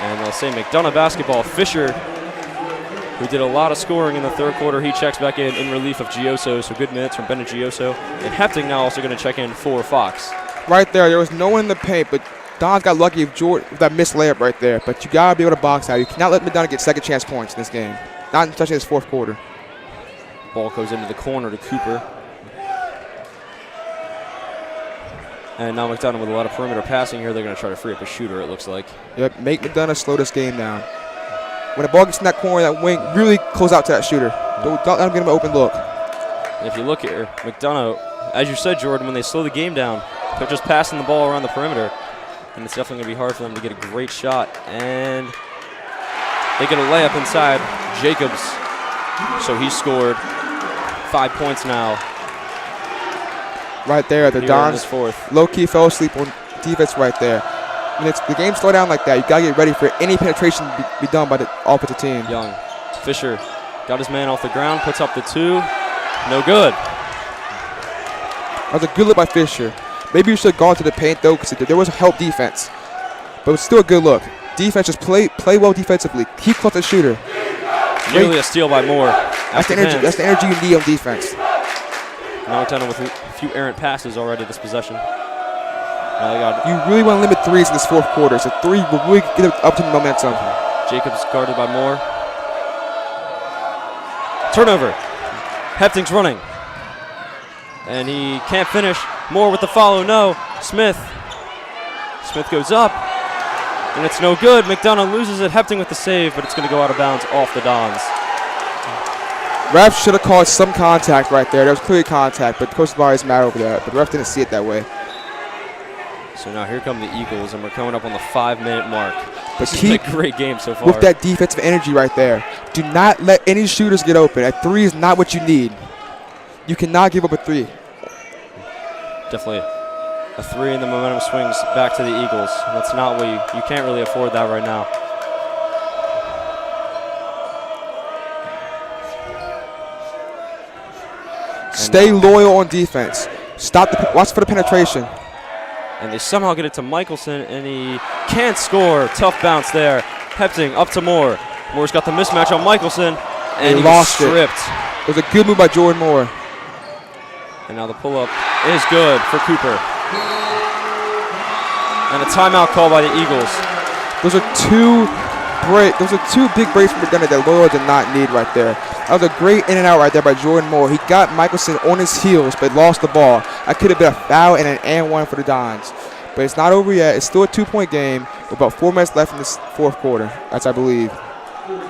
And they'll say McDonogh basketball. Fisher, who did a lot of scoring in the third quarter, he checks back in relief of Gioso. So good minutes from Bennett Gioso. And Hepting now also going to check in for Fox. Right there was no one in the paint, but Don's got lucky with that missed layup right there. But you got to be able to box out. You cannot let McDonogh get second chance points in this game. Not especially in this fourth quarter. Ball goes into the corner to Cooper. And now McDonogh with a lot of perimeter passing here. They're going to try to free up a shooter, it looks like. Yep, make McDonogh slow this game down. When the ball gets in that corner, that wing, really close out to that shooter. Don't let him get him an open look. And if you look here, McDonogh, as you said, Jordan, when they slow the game down, they're just passing the ball around the perimeter. And it's definitely going to be hard for them to get a great shot. And they get a layup inside. Jacobs, so he scored 5 points now. Right there, the Dons low-key fell asleep on defense right there. When the game slow down like that, you got to get ready for any penetration to be done by the offensive team. Young, Fisher got his man off the ground, puts up the 2. No good. That was a good look by Fisher. Maybe you should have gone to the paint, though, because there was a help defense. But it was still a good look. Defense, just play well defensively. Keep close to the shooter. Nearly a steal by Moore. That's the energy you need on defense. Now McDonogh with a few errant passes already this possession. You really want to limit threes in this fourth quarter. So 3 will really get up to the momentum. Jacobs guarded by Moore. Turnover. Hepting's running. And he can't finish. Moore with the follow. No. Smith. Smith goes up. And it's no good. McDonogh loses it. Hepting with the save, but it's going to go out of bounds off the Dons. Ref should have called some contact right there. There was clearly contact, but Coach Bar is mad over that. But the ref didn't see it that way. So now here come the Eagles, and we're coming up on the 5-minute mark. But This has been a great game so far. with that defensive energy right there. Do not let any shooters get open. A 3 is not what you need. You cannot give up a 3. Definitely a 3, and the momentum swings back to the Eagles. That's not what you can't really afford that right now. Stay loyal on defense. Watch for the penetration. And they somehow get it to Michelson, and he can't score. Tough bounce there. Hepting up to Moore. Moore's got the mismatch on Michelson, and he lost was stripped. It was a good move by Jordan Moore. And now the pull-up is good for Cooper. And a timeout call by the Eagles. Those are two big breaks from McDonogh that Loyola did not need right there. That was a great in and out right there by Jordan Moore. He got Michelson on his heels, but lost the ball. That could have been a foul and an and one for the Dons. But it's not over yet. It's still a 2-point game with about 4 minutes left in this fourth quarter, as I believe.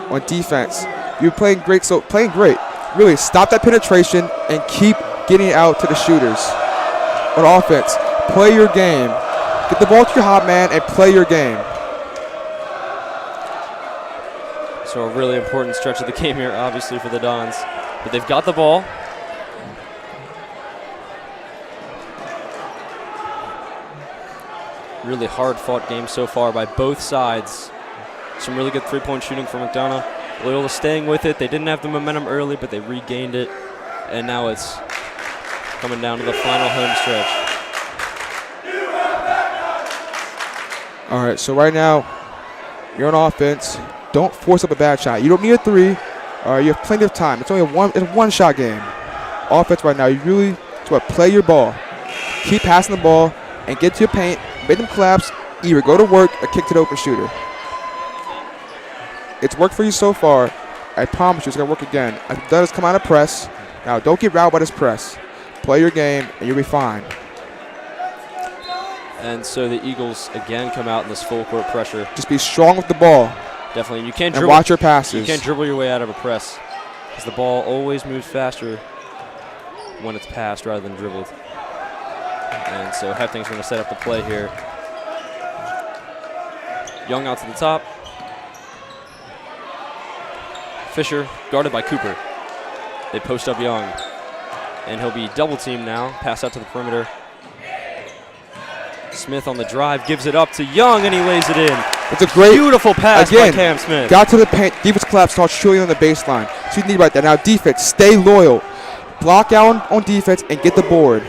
On defense, you're playing great. So playing great. Really, stop that penetration and keep getting out to the shooters. On offense, play your game. Get the ball to your hot man and play your game. So a really important stretch of the game here, obviously, for the Dons. But they've got the ball. Really hard-fought game so far by both sides. Some really good three-point shooting for McDonogh. Loyola staying with it. They didn't have the momentum early, but they regained it. And now it's coming down to the final home stretch. All right, so right now, you're on offense. Don't force up a bad shot. You don't need a 3. You have plenty of time. It's only a one-shot game. Offense right now, you really just want to play your ball. Keep passing the ball and get to your paint. Make them collapse. Either go to work or kick to the open shooter. It's worked for you so far. I promise you it's going to work again. As does come out of press. Now, don't get routed by this press. Play your game, and you'll be fine. And so the Eagles again come out in this full court pressure. Just be strong with the ball. Definitely. And you can't and watch your passes. You can't dribble your way out of a press, because the ball always moves faster when it's passed rather than dribbled. And so Hepting's going to set up the play here. Young out to the top. Fisher guarded by Cooper. They post up Young, and he'll be double teamed now. Pass out to the perimeter. Smith on the drive, gives it up to Young, and he lays it in. It's a great, beautiful pass by Cam Smith. Got to the paint, defense collapse, starts shooting on the baseline. So you need right there. Now defense, stay loyal. Block out on defense and get the board.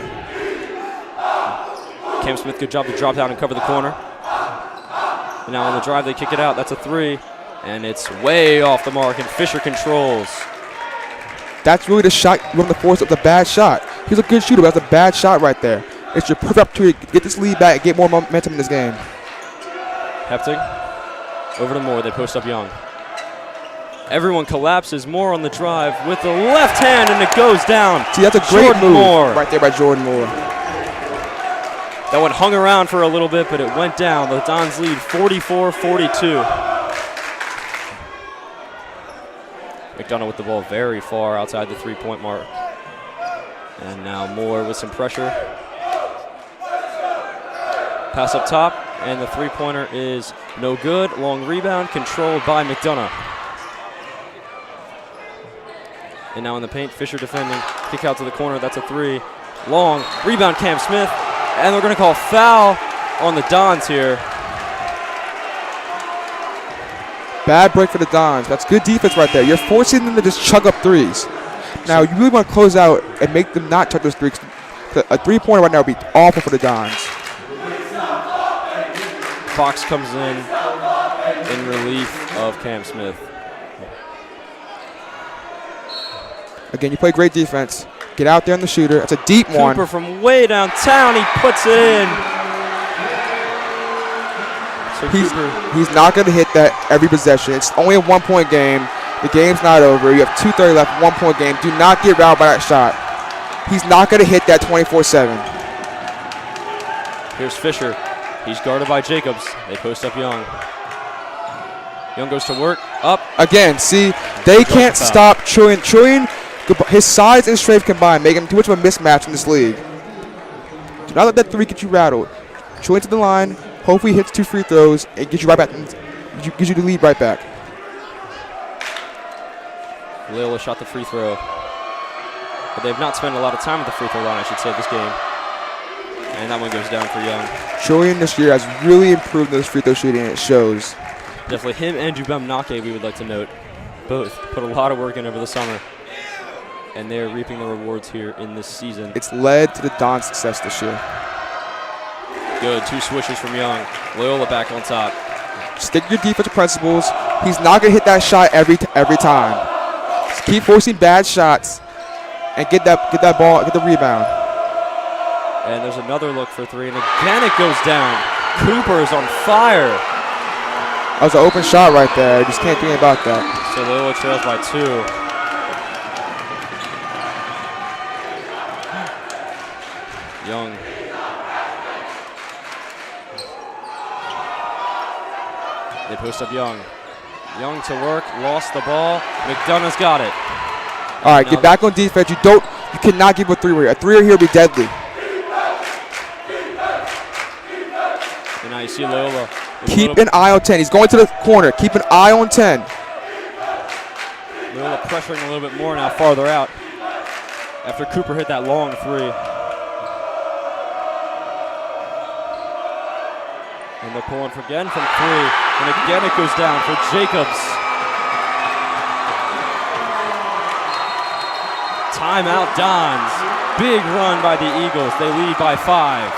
Cam Smith, good job to drop down and cover the corner. And now on the drive, they kick it out. That's a 3, and it's way off the mark, and Fisher controls. That's really the shot you want to force up the bad shot. He's a good shooter, but that's a bad shot right there. It's your perfect opportunity to get this lead back and get more momentum in this game. Hepting over to Moore. They post up Young. Everyone collapses. Moore on the drive with the left hand, and it goes down. See, that's a great move right there by Jordan Moore. That one hung around for a little bit, but it went down. The Dons lead 44-42. McDonogh with the ball very far outside the 3-point mark. And now Moore with some pressure. Pass up top, and the 3-pointer is no good. Long rebound controlled by McDonogh. And now in the paint, Fisher defending. Kick out to the corner, that's a 3. Long rebound, Cam Smith. And they're going to call foul on the Dons here. Bad break for the Dons. That's good defense right there. You're forcing them to just chug up 3s. Now, you really want to close out and make them not chug those 3s. A 3-pointer right now would be awful for the Dons. Fox comes in relief of Cam Smith. Again, you play great defense. Get out there on the shooter. It's a deep one. Cooper from way downtown. He puts it in. So he's not going to hit that every possession. It's only a 1-point game. The game's not over. You have 2:30 left, 1-point game. Do not get routed by that shot. He's not going to hit that 24/7. Here's Fisher. He's guarded by Jacobs. They post up Young. Young goes to work. Up. Again, see, they can't stop Trillian. Trillian His size and strength combined make him too much of a mismatch in this league. Do not let that 3 get you rattled. Shoot into the line. Hopefully he hits 2 free throws and gets you right back. Gives you the lead right back. Loyola shot the free throw. But they have not spent a lot of time at the free throw line, I should say, this game. And that one goes down for Young. Julian this year has really improved those free throw shooting, and it shows. Definitely him and McDonogh, we would like to note. Both put a lot of work in over the summer. And they are reaping the rewards here in this season. It's led to the Don's success this year. Good, 2 switches from Young. Loyola back on top. Stick to your defensive principles. He's not going to hit that shot every time. Just keep forcing bad shots and get that ball, get the rebound. And there's another look for 3, and again it goes down. Cooper is on fire. That was an open shot right there. You just can't do anything about that. So Loyola trails by 2. Young. They post up Young. Young to work, lost the ball. McDonogh's got it. All right, get back on defense. You cannot give a 3 here. A 3 here will be deadly. And now you see Loyola. Keep an eye on 10. He's going to the corner. Keep an eye on 10. Loyola pressuring a little bit more now farther out after Cooper hit that long 3. And they're pulling again from 3. And again it goes down for Jacobs. Timeout Dons. Big run by the Eagles. They lead by 5.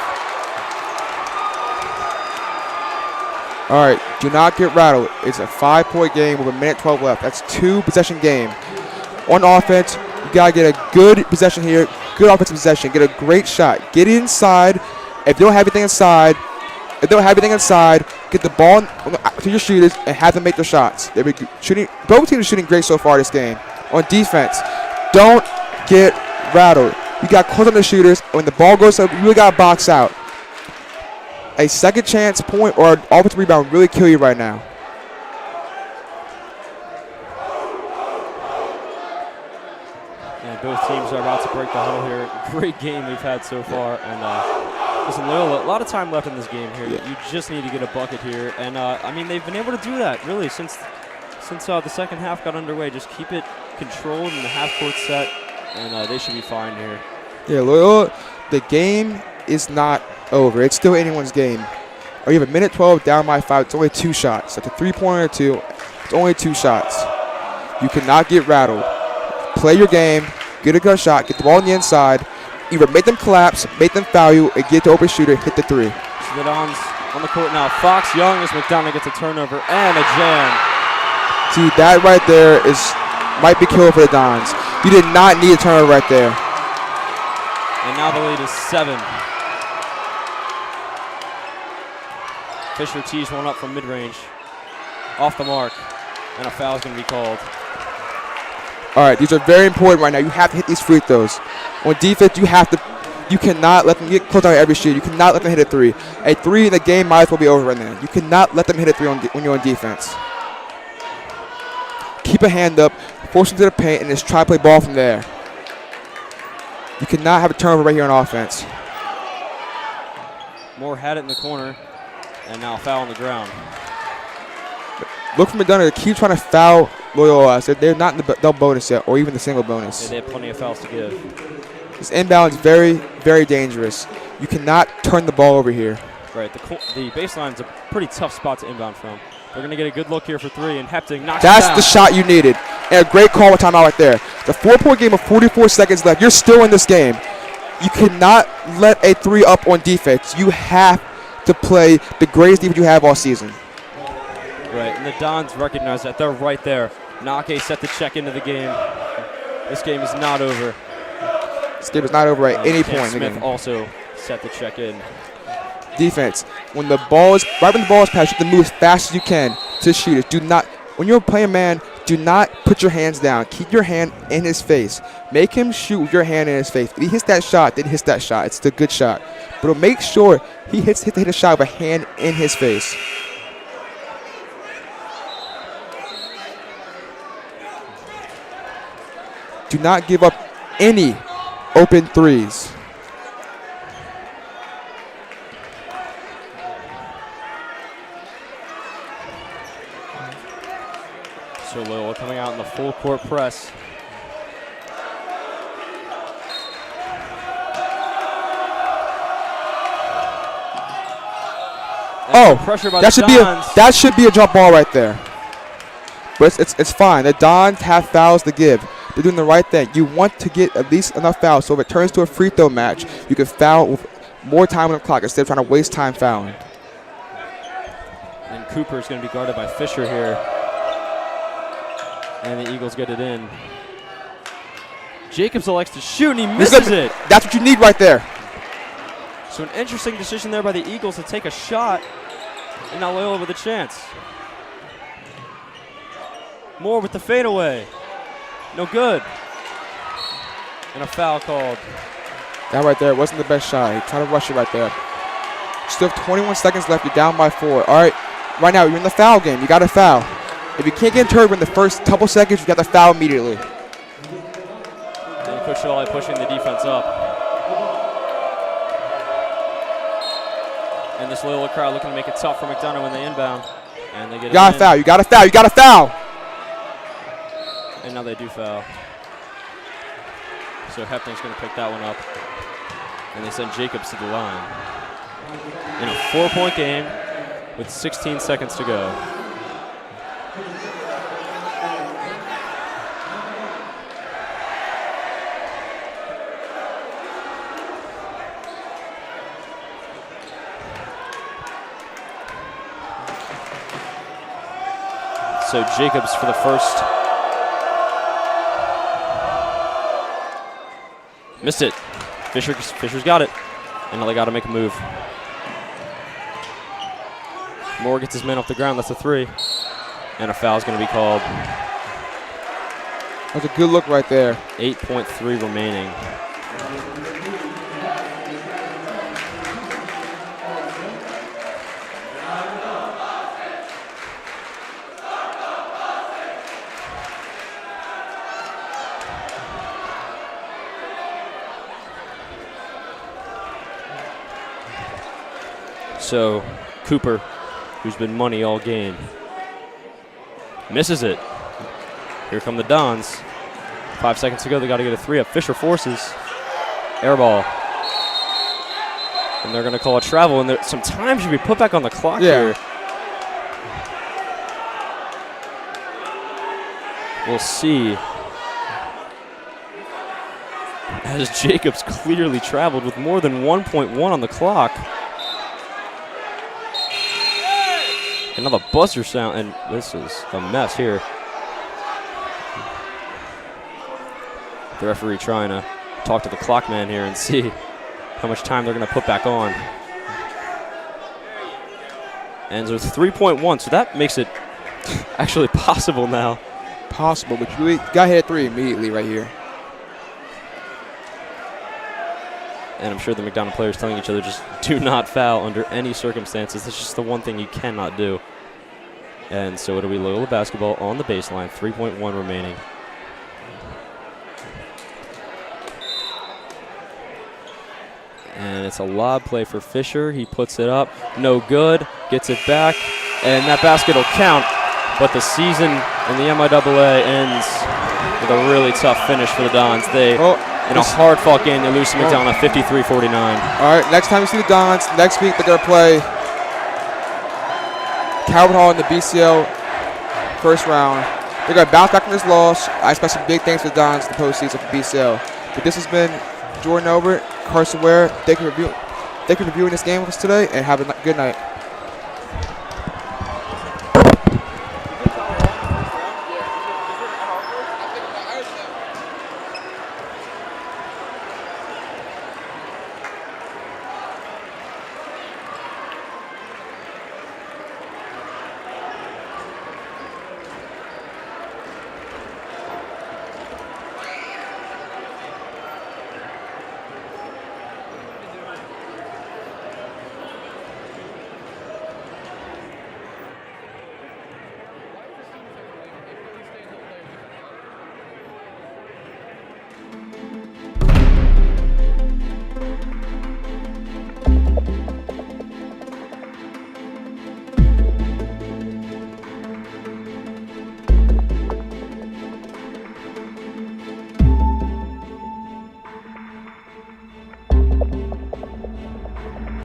All right, do not get rattled. It's a 5-point game with 1:12 left. That's 2 possession game. On offense, you gotta get a good possession here, good offensive possession. Get a great shot. Get it inside. If you don't have anything inside, get the ball to your shooters and have them make their shots. They've been shooting. Both teams are shooting great so far this game. On defense, don't get rattled. You got close on the shooters. When the ball goes up, you really got to box out. A second chance point or an offensive rebound really kill you right now. And both teams are about to break the huddle here. Great game we've had so far. And listen, Loyola, a lot of time left in this game here. Yeah. You just need to get a bucket here. And, I mean, they've been able to do that, really, since the second half got underway. Just keep it controlled in the half-court set, and they should be fine here. Yeah, Loyola, the game is not over. It's still anyone's game. Or you have 1:12 down by 5. It's only 2 shots. That's a 3-pointer or 2. It's only 2 shots. You cannot get rattled. Play your game. Get a good shot. Get the ball on the inside. Either make them collapse, make them foul you, and get the open shooter, hit the 3. So the Dons on the court now. Fox Young as McDonogh gets a turnover and a jam. See, that right there might be killer for the Dons. You did not need a turnover right there. And now the lead is 7. Fisher tees one up from mid-range. Off the mark. And a foul is going to be called. All right, these are very important right now. You have to hit these free throws. On defense, you cannot let them get close on every shoot. You cannot let them hit a 3. A 3 in the game might as well be over right now. You cannot let them hit a 3 when you're on defense. Keep a hand up, force them to the paint, and just try to play ball from there. You cannot have a turnover right here on offense. Moore had it in the corner, and now foul on the ground. Look for McDonogh to keep trying to foul Loyola. They're not in the double bonus yet, or even the single bonus. Yeah, they have plenty of fouls to give. This inbound is very, very dangerous. You cannot turn the ball over here. Right, the baseline is a pretty tough spot to inbound from. They're going to get a good look here for 3, and Hepting knocks it down. That's the shot you needed. And a great call with timeout right there. The 4-point game with 44 seconds left. You're still in this game. You cannot let a 3 up on defense. You have to play the greatest defense you have all season. Right, and the Dons recognize that. They're right there. Nake set the check into the game. This game is not over. This game is not over at any point in the Smith game. also set the check in. Defense. When the ball is passed, you have to move as fast as you can to shoot it. When you're playing man, do not put your hands down. Keep your hand in his face. Make him shoot with your hand in his face. If he hits that shot, then he hits that shot. It's a good shot. But make sure he hit a shot with a hand in his face. Do not give up any open threes. So Loyola coming out in the full court press. Oh, pressure by that the should be a jump ball right there. But it's fine. The Dons have fouls to give. They're doing the right thing. You want to get at least enough fouls so if it turns to a free throw match, you can foul with more time on the clock instead of trying to waste time fouling. And Cooper's going to be guarded by Fisher here. And the Eagles get it in. Jacobs elects to shoot, and he misses it. That's what you need right there. So an interesting decision there by the Eagles to take a shot, and now Loyola with a chance. Moore with the fadeaway. No good. And a foul called. That right there wasn't the best shot. He tried to rush it right there. Still have 21 seconds left. You're down by 4. All right, right now you're in the foul game. You got to foul. If you can't get in turnover in the first couple seconds, you got to foul immediately. And Coach Shawley pushing the defense up. And this Loyola crowd looking to make it tough for McDonogh when they inbound. And they get You got to foul. You got to foul. You got to foul. And now they do foul. So Hepning's going to pick that one up. And they send Jacobs to the line. In a 4-point game with 16 seconds to go. So Jacobs for the first. Missed it. Fisher's got it. And now they got to make a move. Moore gets his man off the ground. That's a 3. And a foul's going to be called. That's a good look right there. 8.3 remaining. So Cooper, who's been money all game, misses it. Here come the Dons. 5 seconds to go. They got to get a 3 up. Fisher forces. Air ball. And they're going to call a travel. And some time should be put back on the clock here. We'll see. As Jacobs clearly traveled with more than 1.1 on the clock. Another buzzer sound, and this is a mess here. The referee trying to talk to the clock man here and see how much time they're going to put back on. And there's 3.1, so that makes it actually possible now. Possible, but you got to hit 3 immediately right here. And I'm sure the McDonogh players telling each other just do not foul under any circumstances. It's just the one thing you cannot do. And so it'll be Loyola basketball on the baseline, 3.1 remaining. And it's a lob play for Fisher. He puts it up. No good. Gets it back. And that basket will count. But the season in the MIAA ends with a really tough finish for the Dons. In a hard-fought game, they lose to McDonogh 53-49. All right, next time you see the Dons, next week they're going to play Calvert Hall in the BCL first round. They're going to bounce back from this loss. I expect some big things for the Dons in the postseason for BCL. But this has been Jordan Elbert, Carson Ware. Thank you for viewing this game with us today, and have a good night.